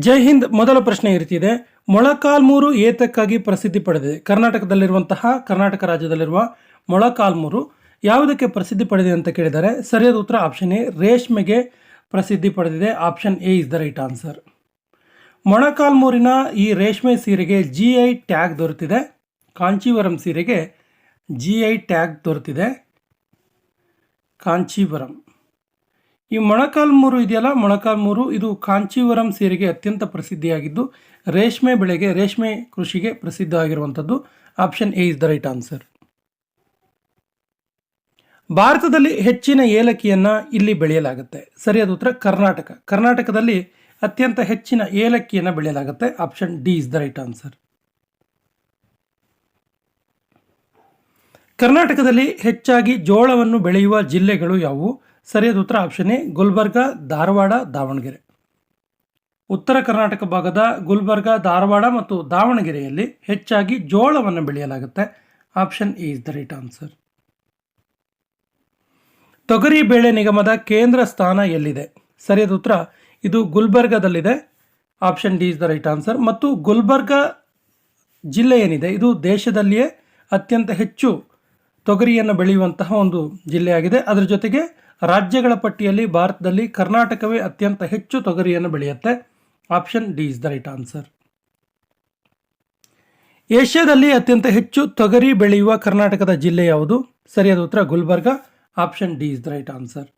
ಜೈ ಹಿಂದ್. ಮೊದಲ ಪ್ರಶ್ನೆ ಈ ರೀತಿ ಇದೆ. ಮೊಳಕಾಲ್ಮೂರು ಏತಕ್ಕಾಗಿ ಪ್ರಸಿದ್ಧಿ ಪಡೆದಿದೆ? ಕರ್ನಾಟಕ ರಾಜ್ಯದಲ್ಲಿರುವ ಮೊಳಕಾಲ್ಮೂರು ಯಾವುದಕ್ಕೆ ಪ್ರಸಿದ್ಧಿ ಪಡೆದಿದೆ ಅಂತ ಕೇಳಿದ್ದಾರೆ. ಸರಿಯಾದ ಉತ್ತರ ಆಪ್ಷನ್ ಎ, ರೇಷ್ಮೆಗೆ ಪ್ರಸಿದ್ಧಿ ಪಡೆದಿದೆ. Option A is the right answer. ಮೊಳಕಾಲ್ಮೂರಿನ ಈ ರೇಷ್ಮೆ ಸೀರೆಗೆ GI ಟ್ಯಾಗ್ ದೊರೆತಿದೆ. ಕಾಂಚೀವರಂ ಸೀರೆಗೆ GI ಟ್ಯಾಗ್ ದೊರೆತಿದೆ. ಕಾಂಚೀವರಂ. ಈ ಮೊಳಕಾಲ್ಮೂರು ಇದೆಯಲ್ಲ, ಮೊಳಕಾಲ್ಮೂರು ಇದು ಕಾಂಚೀವರಂ ಸೀರೆಗೆ ಅತ್ಯಂತ ಪ್ರಸಿದ್ಧಿಯಾಗಿದ್ದು ರೇಷ್ಮೆ ಬೆಳೆಗೆ, ರೇಷ್ಮೆ ಕೃಷಿಗೆ ಪ್ರಸಿದ್ಧ ಆಗಿರುವಂಥದ್ದು. Option A is the right answer. ಭಾರತದಲ್ಲಿ ಹೆಚ್ಚಿನ ಏಲಕ್ಕಿಯನ್ನು ಇಲ್ಲಿ ಬೆಳೆಯಲಾಗುತ್ತೆ. ಸರಿಯಾದ ಉತ್ತರ ಕರ್ನಾಟಕ. ಕರ್ನಾಟಕದಲ್ಲಿ ಅತ್ಯಂತ ಹೆಚ್ಚಿನ ಏಲಕ್ಕಿಯನ್ನು ಬೆಳೆಯಲಾಗುತ್ತೆ. Option D is the right answer. ಕರ್ನಾಟಕದಲ್ಲಿ ಹೆಚ್ಚಾಗಿ ಜೋಳವನ್ನು ಬೆಳೆಯುವ ಜಿಲ್ಲೆಗಳು ಯಾವುವು? ಸರಿಯಾದ ಉತ್ತರ ಆಪ್ಷನ್ ಎ, ಗುಲ್ಬರ್ಗ, ಧಾರವಾಡ, ದಾವಣಗೆರೆ. ಉತ್ತರ ಕರ್ನಾಟಕ ಭಾಗದ ಗುಲ್ಬರ್ಗ, ಧಾರವಾಡ ಮತ್ತು ದಾವಣಗೆರೆಯಲ್ಲಿ ಹೆಚ್ಚಾಗಿ ಜೋಳವನ್ನು ಬೆಳೆಯಲಾಗುತ್ತೆ. Option A is the right answer. ತೊಗರಿ ಬೇಳೆ ನಿಗಮದ ಕೇಂದ್ರ ಸ್ಥಾನ ಎಲ್ಲಿದೆ? ಸರಿಯಾದ ಉತ್ತರ ಇದು ಗುಲ್ಬರ್ಗದಲ್ಲಿದೆ. Option D is the right answer. ಮತ್ತು ಗುಲ್ಬರ್ಗ ಜಿಲ್ಲೆ ಏನಿದೆ ಇದು ದೇಶದಲ್ಲಿಯೇ ಅತ್ಯಂತ ಹೆಚ್ಚು ತೊಗರಿಯನ್ನು ಬೆಳೆಯುವಂತಹ ಒಂದು ಜಿಲ್ಲೆಯಾಗಿದೆ. ಅದರ ಜೊತೆಗೆ ರಾಜ್ಯಗಳ ಪಟ್ಟಿಯಲ್ಲಿ ಭಾರತದಲ್ಲಿ ಕರ್ನಾಟಕವೇ ಅತ್ಯಂತ ಹೆಚ್ಚು ತೊಗರಿಯನ್ನು ಬೆಳೆಯುತ್ತೆ. Option D is the right answer. ಏಷ್ಯಾದಲ್ಲಿ ಅತ್ಯಂತ ಹೆಚ್ಚು ತೊಗರಿ ಬೆಳೆಯುವ ಕರ್ನಾಟಕದ ಜಿಲ್ಲೆ ಯಾವುದು? ಸರಿಯಾದ ಉತ್ತರ Gulbarga. Option D is the right answer.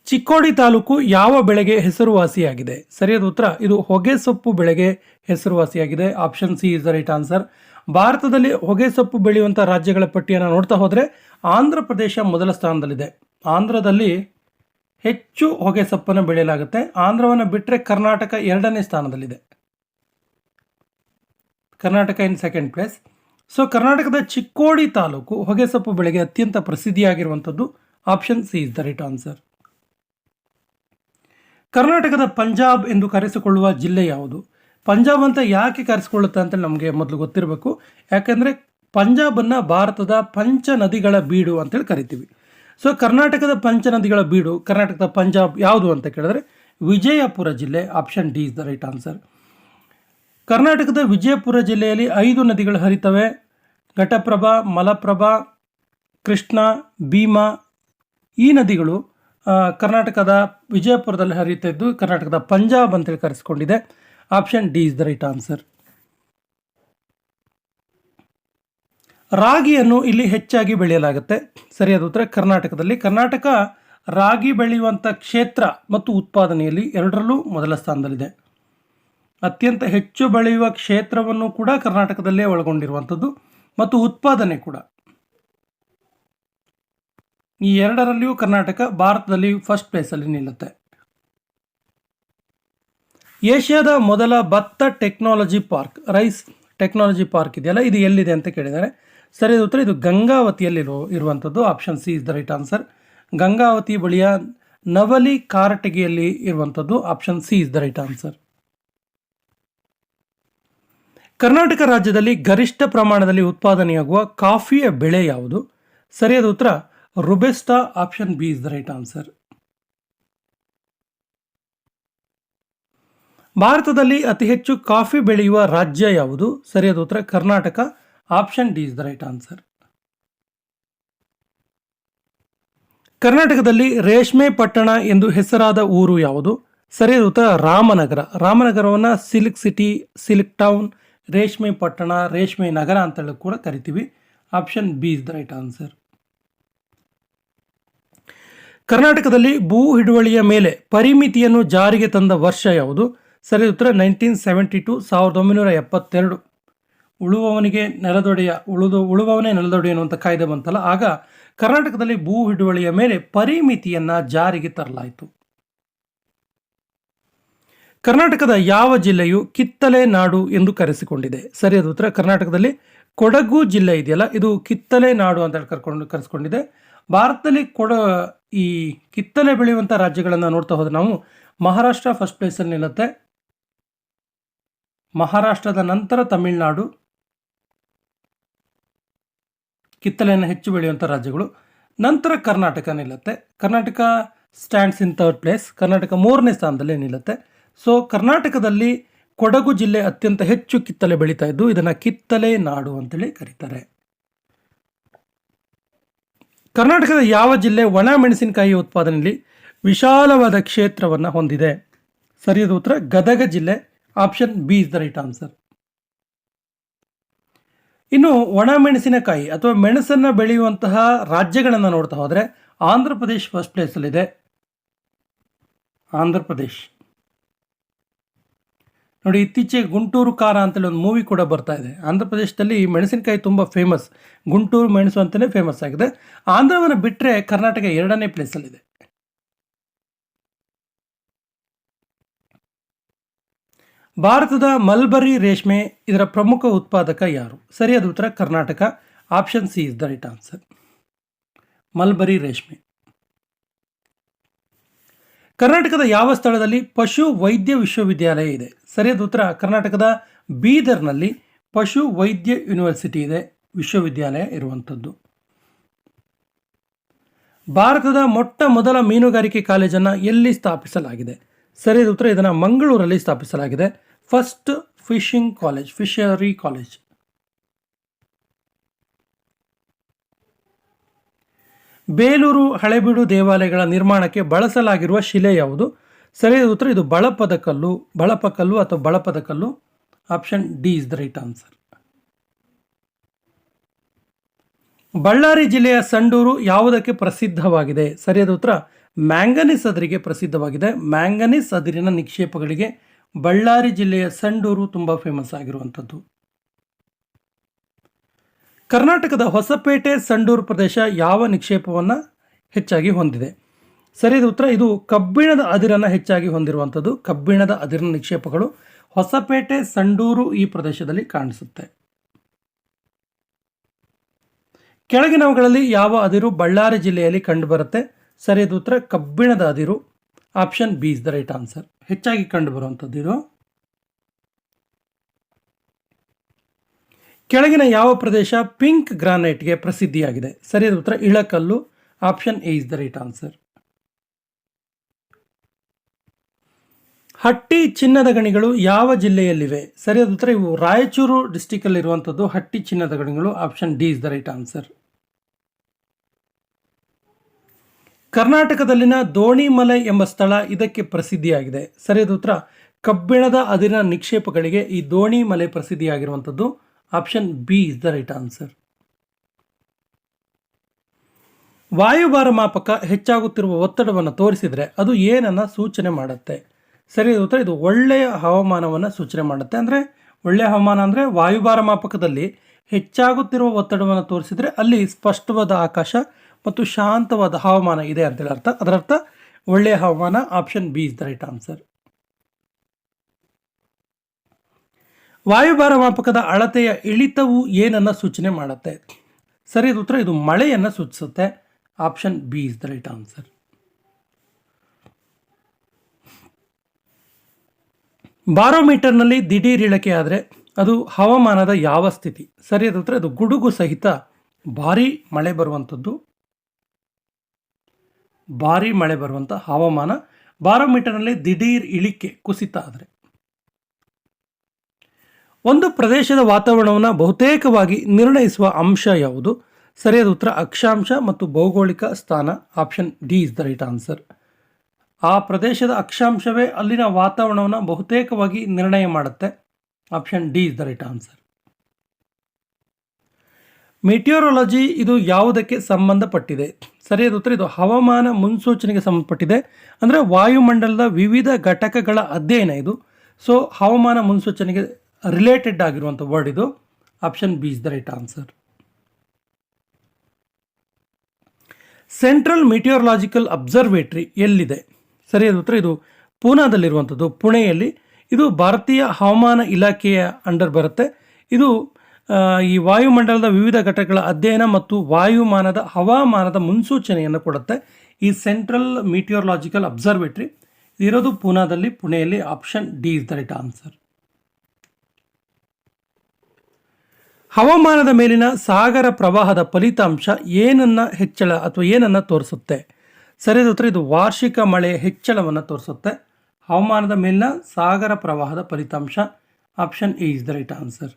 Chikkodi taluk ಯಾವ ಬೆಳೆಗೆ ಹೆಸರುವಾಸಿಯಾಗಿದೆ? ಸರಿಯಾದ ಉತ್ತರ ಇದು ಹೊಗೆಸೊಪ್ಪು ಬೆಳೆಗೆ ಹೆಸರುವಾಸಿಯಾಗಿದೆ. Option C is the right answer. ಭಾರತದಲ್ಲಿ ಹೊಗೆಸೊಪ್ಪು ಬೆಳೆಯುವಂಥ ರಾಜ್ಯಗಳ ಪಟ್ಟಿಯನ್ನು ನೋಡ್ತಾ ಹೋದರೆ ಆಂಧ್ರ ಪ್ರದೇಶ ಮೊದಲ ಸ್ಥಾನದಲ್ಲಿದೆ. ಆಂಧ್ರದಲ್ಲಿ ಹೆಚ್ಚು ಹೊಗೆಸೊಪ್ಪನ್ನು ಬೆಳೆಯಲಾಗುತ್ತೆ. ಆಂಧ್ರವನ್ನು ಬಿಟ್ಟರೆ ಕರ್ನಾಟಕ ಎರಡನೇ ಸ್ಥಾನದಲ್ಲಿದೆ. Karnataka in second place. So ಕರ್ನಾಟಕದ ಚಿಕ್ಕೋಡಿ ತಾಲೂಕು ಹೊಗೆಸೊಪ್ಪು ಬೆಳೆಗೆ ಅತ್ಯಂತ ಪ್ರಸಿದ್ಧಿಯಾಗಿರುವಂಥದ್ದು. Option C is the right answer. ಕರ್ನಾಟಕದ ಪಂಜಾಬ್ ಎಂದು ಕರೆಸಿಕೊಳ್ಳುವ ಜಿಲ್ಲೆ ಯಾವುದು? ಪಂಜಾಬ್ ಅಂತ ಯಾಕೆ ಕರೆಸಿಕೊಳ್ಳುತ್ತೆ ಅಂತ ನಮಗೆ ಮೊದಲು ಗೊತ್ತಿರಬೇಕು. ಯಾಕೆಂದರೆ ಪಂಜಾಬನ್ನು ಭಾರತದ ಪಂಚ ನದಿಗಳ ಬೀಡು ಅಂತೇಳಿ ಕರಿತೀವಿ. ಸೊ ಕರ್ನಾಟಕದ ಪಂಚ ನದಿಗಳ ಬೀಡು, ಕರ್ನಾಟಕದ ಪಂಜಾಬ್ ಯಾವುದು ಅಂತ ಕೇಳಿದ್ರೆ ವಿಜಯಪುರ ಜಿಲ್ಲೆ. Option D is the right answer. ಕರ್ನಾಟಕದ ವಿಜಯಪುರ ಜಿಲ್ಲೆಯಲ್ಲಿ 5 ನದಿಗಳು ಹರಿತವೆ. ಘಟಪ್ರಭಾ, ಮಲಪ್ರಭಾ, ಕೃಷ್ಣ, ಭೀಮಾ. ಈ ನದಿಗಳು ಕರ್ನಾಟಕದ ವಿಜಯಪುರದಲ್ಲಿ ಹರಿಯುತ್ತಿದ್ದು ಕರ್ನಾಟಕದ ಪಂಜಾಬ್ ಅಂತೇಳಿ ಕರೆಸಿಕೊಂಡಿದೆ. Option D is the right answer. ರಾಗಿಯನ್ನು ಇಲ್ಲಿ ಹೆಚ್ಚಾಗಿ ಬೆಳೆಯಲಾಗುತ್ತೆ. ಸರಿಯಾದ ಉತ್ತರ ಕರ್ನಾಟಕದಲ್ಲಿ. ಕರ್ನಾಟಕ ರಾಗಿ ಬೆಳೆಯುವಂಥ ಕ್ಷೇತ್ರ ಮತ್ತು ಉತ್ಪಾದನೆಯಲ್ಲಿ ಎರಡರಲ್ಲೂ ಮೊದಲ ಸ್ಥಾನದಲ್ಲಿದೆ. ಅತ್ಯಂತ ಹೆಚ್ಚು ಬೆಳೆಯುವ ಕ್ಷೇತ್ರವನ್ನು ಕೂಡ ಕರ್ನಾಟಕದಲ್ಲೇ ಒಳಗೊಂಡಿರುವಂಥದ್ದು ಮತ್ತು ಉತ್ಪಾದನೆ ಕೂಡ. ಈ ಎರಡರಲ್ಲಿಯೂ ಕರ್ನಾಟಕ ಭಾರತದಲ್ಲಿ ಫಸ್ಟ್ ಪ್ಲೇಸಲ್ಲಿ ನಿಲ್ಲುತ್ತೆ. ಏಷ್ಯಾದ ಮೊದಲ ಭತ್ತ technology park, rice technology park ಇದೆಯಲ್ಲ, ಇದು ಎಲ್ಲಿದೆ ಅಂತ ಕೇಳಿದ್ದಾರೆ. ಸರಿಯಾದ ಉತ್ತರ ಇದು ಗಂಗಾವತಿಯಲ್ಲಿ ಇರುವಂಥದ್ದು. Option C is the right answer. Gangavati ಬಳಿಯ ನವಲಿ ಕಾರಟಗಿಯಲ್ಲಿ ಇರುವಂಥದ್ದು. Option C is the right answer. Karnataka ರಾಜ್ಯದಲ್ಲಿ ಗರಿಷ್ಠ ಪ್ರಮಾಣದಲ್ಲಿ ಉತ್ಪಾದನೆಯಾಗುವ ಕಾಫಿಯ ಬೆಳೆ ಯಾವುದು? ಸರಿಯಾದ ಉತ್ತರ robusta. Option B is the right answer. ಭಾರತದಲ್ಲಿ ಅತಿ ಹೆಚ್ಚು ಕಾಫಿ ಬೆಳೆಯುವ ರಾಜ್ಯ ಯಾವುದು? ಸರಿಯಾದ ಉತ್ತರ Karnataka. Option D is the right answer. ಕರ್ನಾಟಕದಲ್ಲಿ ರೇಷ್ಮೆ ಪಟ್ಟಣ ಎಂದು ಹೆಸರಾದ ಊರು ಯಾವುದು? ಸರಿಯಾದ ಉತ್ತರ ರಾಮನಗರ. ರಾಮನಗರವನ್ನು ಸಿಲ್ಕ್ ಸಿಟಿ, ಸಿಲ್ಕ್ ಟೌನ್, ರೇಷ್ಮೆ ಪಟ್ಟಣ, ರೇಷ್ಮೆ ನಗರ ಅಂತೇಳಿ ಕೂಡ ಕರಿತೀವಿ. Option B is the right answer. ಕರ್ನಾಟಕದಲ್ಲಿ ಭೂ ಹಿಡುವಳಿಯ ಮೇಲೆ ಪರಿಮಿತಿಯನ್ನು ಜಾರಿಗೆ ತಂದ ವರ್ಷ ಯಾವುದು? ಸರಿಯಾದ ಉತ್ತರ 1972, 1972. ಉಳುವವನಿಗೆ ನೆಲದೊಡೆಯ, ಉಳುವವನೇ ನೆಲದೊಡೆಯ ಅನ್ನುವಂಥ ಕಾಯ್ದೆ ಬಂತಲ್ಲ, ಆಗ ಕರ್ನಾಟಕದಲ್ಲಿ ಭೂ ಹಿಡುವಳಿಯ ಮೇಲೆ ಪರಿಮಿತಿಯನ್ನು ಜಾರಿಗೆ ತರಲಾಯಿತು. ಕರ್ನಾಟಕದ ಯಾವ ಜಿಲ್ಲೆಯು ಕಿತ್ತಲೆ ನಾಡು ಎಂದು ಕರೆಸಿಕೊಂಡಿದೆ? ಸರಿಯಾದ ಉತ್ತರ ಕರ್ನಾಟಕದಲ್ಲಿ ಕೊಡಗು ಜಿಲ್ಲೆ ಇದೆಯಲ್ಲ, ಇದು ಕಿತ್ತಲೆ ನಾಡು ಅಂತ ಕರೆಸಿಕೊಂಡಿದೆ. ಭಾರತದಲ್ಲಿ ಈ ಕಿತ್ತಲೆ ಬೆಳೆಯುವಂಥ ರಾಜ್ಯಗಳನ್ನು ನೋಡ್ತಾ ಹೋದ್ರೆ ನಾವು ಮಹಾರಾಷ್ಟ್ರ ಫಸ್ಟ್ ಪ್ಲೇಸಲ್ಲಿ ನಿಲ್ಲುತ್ತೆ. ಮಹಾರಾಷ್ಟ್ರದ ನಂತರ ತಮಿಳುನಾಡು ಕಿತ್ತಲೆಯನ್ನು ಹೆಚ್ಚು ಬೆಳೆಯುವಂಥ ರಾಜ್ಯಗಳು. ನಂತರ ಕರ್ನಾಟಕ ನಿಲ್ಲುತ್ತೆ. Karnataka stands in third place. Karnataka 3ನೇ ಸ್ಥಾನದಲ್ಲಿ ನಿಲ್ಲುತ್ತೆ. ಸೊ ಕರ್ನಾಟಕದಲ್ಲಿ ಕೊಡಗು ಜಿಲ್ಲೆ ಅತ್ಯಂತ ಹೆಚ್ಚು ಕಿತ್ತಳೆ ಬೆಳೀತಾ ಇದ್ದು ಇದನ್ನು ಕಿತ್ತಳೆ ನಾಡು ಅಂತೇಳಿ ಕರೀತಾರೆ. ಕರ್ನಾಟಕದ ಯಾವ ಜಿಲ್ಲೆ ಒಣ ಮೆಣಸಿನಕಾಯಿ ಉತ್ಪಾದನೆಯಲ್ಲಿ ವಿಶಾಲವಾದ ಕ್ಷೇತ್ರವನ್ನು ಹೊಂದಿದೆ? ಸರಿಯಾದ ಉತ್ತರ ಗದಗ ಜಿಲ್ಲೆ. Option B is the right answer. ಇನ್ನು ಒಣ ಮೆಣಸಿನಕಾಯಿ ಅಥವಾ ಮೆಣಸನ್ನು ಬೆಳೆಯುವಂತಹ ರಾಜ್ಯಗಳನ್ನು ನೋಡ್ತಾ ಹೋದರೆ ಆಂಧ್ರ ಪ್ರದೇಶ್ ಫಸ್ಟ್ ಪ್ಲೇಸಲ್ಲಿದೆ. ಆಂಧ್ರ ಪ್ರದೇಶ್ ನೋಡಿ, ಇತ್ತೀಚೆಗೆ ಗುಂಟೂರು ಖಾರ ಅಂತೇಳಿ ಒಂದು ಮೂವಿ ಕೂಡ ಬರ್ತಾ ಇದೆ. ಆಂಧ್ರ ಪ್ರದೇಶದಲ್ಲಿ ಮೆಣಸಿನಕಾಯಿ ತುಂಬ ಫೇಮಸ್, ಗುಂಟೂರು ಮೆಣಸು ಅಂತಲೇ ಫೇಮಸ್ ಆಗಿದೆ. ಆಂಧ್ರವನ್ನು ಬಿಟ್ಟರೆ ಕರ್ನಾಟಕ 2ನೇ ಪ್ಲೇಸಲ್ಲಿದೆ. ಭಾರತದ ಮಲ್ಬರಿ ರೇಷ್ಮೆ ಇದರ ಪ್ರಮುಖ ಉತ್ಪಾದಕ ಯಾರು? ಸರಿಯಾದ ಉತ್ತರ Karnataka. Option C is the right answer. Mulberry ರೇಷ್ಮೆ. ಕರ್ನಾಟಕದ ಯಾವ ಸ್ಥಳದಲ್ಲಿ ಪಶು ವೈದ್ಯ ವಿಶ್ವವಿದ್ಯಾಲಯ ಇದೆ? ಸರಿಯಾದ ಉತ್ತರ ಕರ್ನಾಟಕದ ಬೀದರ್ನಲ್ಲಿ ಪಶು ವೈದ್ಯ ಯೂನಿವರ್ಸಿಟಿ ಇದೆ, ವಿಶ್ವವಿದ್ಯಾಲಯ ಇರುವಂಥದ್ದು. ಭಾರತದ ಮೊಟ್ಟ ಮೊದಲ ಮೀನುಗಾರಿಕೆ ಕಾಲೇಜನ್ನು ಎಲ್ಲಿ ಸ್ಥಾಪಿಸಲಾಗಿದೆ? ಸರಿಯಾದ ಉತ್ತರ ಇದನ್ನು ಮಂಗಳೂರಲ್ಲಿ ಸ್ಥಾಪಿಸಲಾಗಿದೆ. First fishing college, fishery college. Belur Halebidu ದೇವಾಲಯಗಳ ನಿರ್ಮಾಣಕ್ಕೆ ಬಳಸಲಾಗಿರುವ ಶಿಲೆ ಯಾವುದು? ಸರಿಯಾದ ಉತ್ತರ ಇದು ಬಳಪದ ಕಲ್ಲು, ಬಳಪಕಲ್ಲು ಅಥವಾ ಬಳಪದ ಕಲ್ಲು. Option D is the right answer. Ballari ಜಿಲ್ಲೆಯ ಸಂಡೂರು ಯಾವುದಕ್ಕೆ ಪ್ರಸಿದ್ಧವಾಗಿದೆ? ಸರಿಯಾದ ಉತ್ತರ ಮ್ಯಾಂಗನೀಸ್ ಅದಿರಿಗೆ ಪ್ರಸಿದ್ಧವಾಗಿದೆ. ಮ್ಯಾಂಗನೀಸ್ ಅದಿರಿನ ನಿಕ್ಷೇಪಗಳಿಗೆ ಬಳ್ಳಾರಿ ಜಿಲ್ಲೆಯ ಸಂಡೂರು ತುಂಬ ಫೇಮಸ್ ಆಗಿರುವಂಥದ್ದು. ಕರ್ನಾಟಕದ ಹೊಸಪೇಟೆ ಸಂಡೂರು ಪ್ರದೇಶ ಯಾವ ನಿಕ್ಷೇಪವನ್ನು ಹೆಚ್ಚಾಗಿ ಹೊಂದಿದೆ? ಸರಿಯಾದ ಉತ್ತರ ಇದು ಕಬ್ಬಿಣದ ಅದಿರನ್ನು ಹೆಚ್ಚಾಗಿ ಹೊಂದಿರುವಂಥದ್ದು. ಕಬ್ಬಿಣದ ಅದಿರಿನ ನಿಕ್ಷೇಪಗಳು ಹೊಸಪೇಟೆ ಸಂಡೂರು ಈ ಪ್ರದೇಶದಲ್ಲಿ ಕಾಣಿಸುತ್ತೆ. ಕೆಳಗಿನವುಗಳಲ್ಲಿ ಯಾವ ಅದಿರು ಬಳ್ಳಾರಿ ಜಿಲ್ಲೆಯಲ್ಲಿ ಕಂಡುಬರುತ್ತೆ? ಸರಿಯಾದ ಉತ್ತರ ಕಬ್ಬಿಣದ ಅದಿರು. Option B is the right answer. ಹೆಚ್ಚಾಗಿ ಕಂಡುಬರುವಂಥದ್ದು ಇದು. ಕೆಳಗಿನ ಯಾವ ಪ್ರದೇಶ ಪಿಂಕ್ ಗ್ರಾನೈಟ್ಗೆ ಪ್ರಸಿದ್ಧಿಯಾಗಿದೆ? ಸರಿಯಾದ ಉತ್ತರ Ilkal. Option A is the right answer. Hatti ಚಿನ್ನದ ಗಣಿಗಳು ಯಾವ ಜಿಲ್ಲೆಯಲ್ಲಿವೆ? ಸರಿಯಾದ ಉತ್ತರ ಇವು ರಾಯಚೂರು ಡಿಸ್ಟಿಕ್ ಇರುವಂಥದ್ದು ಹಟ್ಟಿ ಚಿನ್ನದ ಗಣಿಗಳು. Option D is the right answer. ಕರ್ನಾಟಕದಲ್ಲಿನ ದೋಣಿಮಲೆ ಎಂಬ ಸ್ಥಳ ಇದಕ್ಕೆ ಪ್ರಸಿದ್ಧಿಯಾಗಿದೆ. ಸರಿಯಾದ ಉತ್ತರ ಕಬ್ಬಿಣದ ಅದಿರಿನ ನಿಕ್ಷೇಪಗಳಿಗೆ ಈ ದೋಣಿಮಲೆ ಪ್ರಸಿದ್ಧಿಯಾಗಿರುವಂಥದ್ದು. Option B is the right answer. ವಾಯುಭಾರ ಮಾಪಕ ಹೆಚ್ಚಾಗುತ್ತಿರುವ ಒತ್ತಡವನ್ನು ತೋರಿಸಿದರೆ ಅದು ಏನನ್ನು ಸೂಚನೆ ಮಾಡುತ್ತೆ? ಸರಿಯಾದ ಉತ್ತರ ಇದು ಒಳ್ಳೆಯ ಹವಾಮಾನವನ್ನು ಸೂಚನೆ ಮಾಡುತ್ತೆ. ಅಂದರೆ ಒಳ್ಳೆಯ ಹವಾಮಾನ ಅಂದರೆ ವಾಯುಭಾರ ಮಾಪಕದಲ್ಲಿ ಹೆಚ್ಚಾಗುತ್ತಿರುವ ಒತ್ತಡವನ್ನು ತೋರಿಸಿದರೆ ಅಲ್ಲಿ ಸ್ಪಷ್ಟವಾದ ಆಕಾಶ ಮತ್ತು ಶಾಂತವಾದ ಹವಾಮಾನ ಇದೆ ಅಂತೇಳಿ ಅರ್ಥ. ಅದರರ್ಥ ಒಳ್ಳೆಯ ಹವಾಮಾನ. Option B is the right answer. ವಾಯುಭಾರ ಮಾಪಕದ ಅಳತೆಯ ಇಳಿತವು ಏನನ್ನು ಸೂಚನೆ ಮಾಡುತ್ತೆ? ಸರಿಯಾದ ಉತ್ತರ ಇದು ಮಳೆಯನ್ನು ಸೂಚಿಸುತ್ತೆ. Option B is the right answer. ಬಾರೋಮೀಟರ್ನಲ್ಲಿ ದಿಢೀರ್ ಇಳಿಕೆ ಆದರೆ ಅದು ಹವಾಮಾನದ ಯಾವ ಸ್ಥಿತಿ? ಸರಿಯಾದ ಉತ್ತರ ಇದು ಗುಡುಗು ಸಹಿತ ಭಾರೀ ಮಳೆ ಬರುವಂಥದ್ದು. ಭಾರೀ ಮಳೆ ಬರುವಂಥ ಹವಾಮಾನ ಬಾರೋಮೀಟರ್ನಲ್ಲಿ ದಿಢೀರ್ ಇಳಿಕೆ, ಕುಸಿತ ಆದರೆ. ಒಂದು ಪ್ರದೇಶದ ವಾತಾವರಣವನ್ನು ಬಹುತೇಕವಾಗಿ ನಿರ್ಣಯಿಸುವ ಅಂಶ ಯಾವುದು? ಸರಿಯಾದ ಉತ್ತರ ಅಕ್ಷಾಂಶ ಮತ್ತು ಭೌಗೋಳಿಕ ಸ್ಥಾನ. Option D is the right answer. ಆ ಪ್ರದೇಶದ ಅಕ್ಷಾಂಶವೇ ಅಲ್ಲಿನ ವಾತಾವರಣವನ್ನು ಬಹುತೇಕವಾಗಿ ನಿರ್ಣಯ ಮಾಡುತ್ತೆ. Option D is the right answer. Meteorology ಇದು ಯಾವುದಕ್ಕೆ ಸಂಬಂಧಪಟ್ಟಿದೆ? ಸರಿಯಾದ ಉತ್ತರ ಇದು ಹವಾಮಾನ ಮುನ್ಸೂಚನೆಗೆ ಸಂಬಂಧಪಟ್ಟಿದೆ. ಅಂದರೆ ವಾಯುಮಂಡಲದ ವಿವಿಧ ಘಟಕಗಳ ಅಧ್ಯಯನ ಇದು. ಸೊ ಹವಾಮಾನ ಮುನ್ಸೂಚನೆಗೆ ರಿಲೇಟೆಡ್ ಆಗಿರುವಂಥ ವರ್ಡ್ ಇದು. Option B is the right answer. Central meteorological observatory ಎಲ್ಲಿದೆ? ಸರಿಯಾದ ಉತ್ತರ ಇದು ಪೂನಾದಲ್ಲಿರುವಂಥದ್ದು, ಪುಣೆಯಲ್ಲಿ. ಇದು ಭಾರತೀಯ ಹವಾಮಾನ ಇಲಾಖೆಯ ಅಂಡರ್ ಬರುತ್ತೆ. ಇದು ಈ ವಾಯುಮಂಡಲದ ವಿವಿಧ ಘಟಕಗಳ ಅಧ್ಯಯನ ಮತ್ತು ಹವಾಮಾನದ ಮುನ್ಸೂಚನೆಯನ್ನು ಕೊಡುತ್ತೆ. ಈ ಸೆಂಟ್ರಲ್ ಮೆಟಿಯೋರಾಲಜಿಕಲ್ ಅಬ್ಸರ್ವೇಟರಿ ಇರೋದು ಪೂನಾದಲ್ಲಿ, ಪುಣೆಯಲ್ಲಿ. Option D is the right answer. ಹವಾಮಾನದ ಮೇಲಿನ ಸಾಗರ ಪ್ರವಾಹದ ಫಲಿತಾಂಶ ಏನನ್ನು ಹೆಚ್ಚಳ ಅಥವಾ ಏನನ್ನು ತೋರಿಸುತ್ತೆ? ಸರಿಯಾದ ಉತ್ತರ ಇದು ವಾರ್ಷಿಕ ಮಳೆಯ ಹೆಚ್ಚಳವನ್ನು ತೋರಿಸುತ್ತೆ. ಹವಾಮಾನದ ಮೇಲಿನ ಸಾಗರ ಪ್ರವಾಹದ ಫಲಿತಾಂಶ. Option A is the right answer.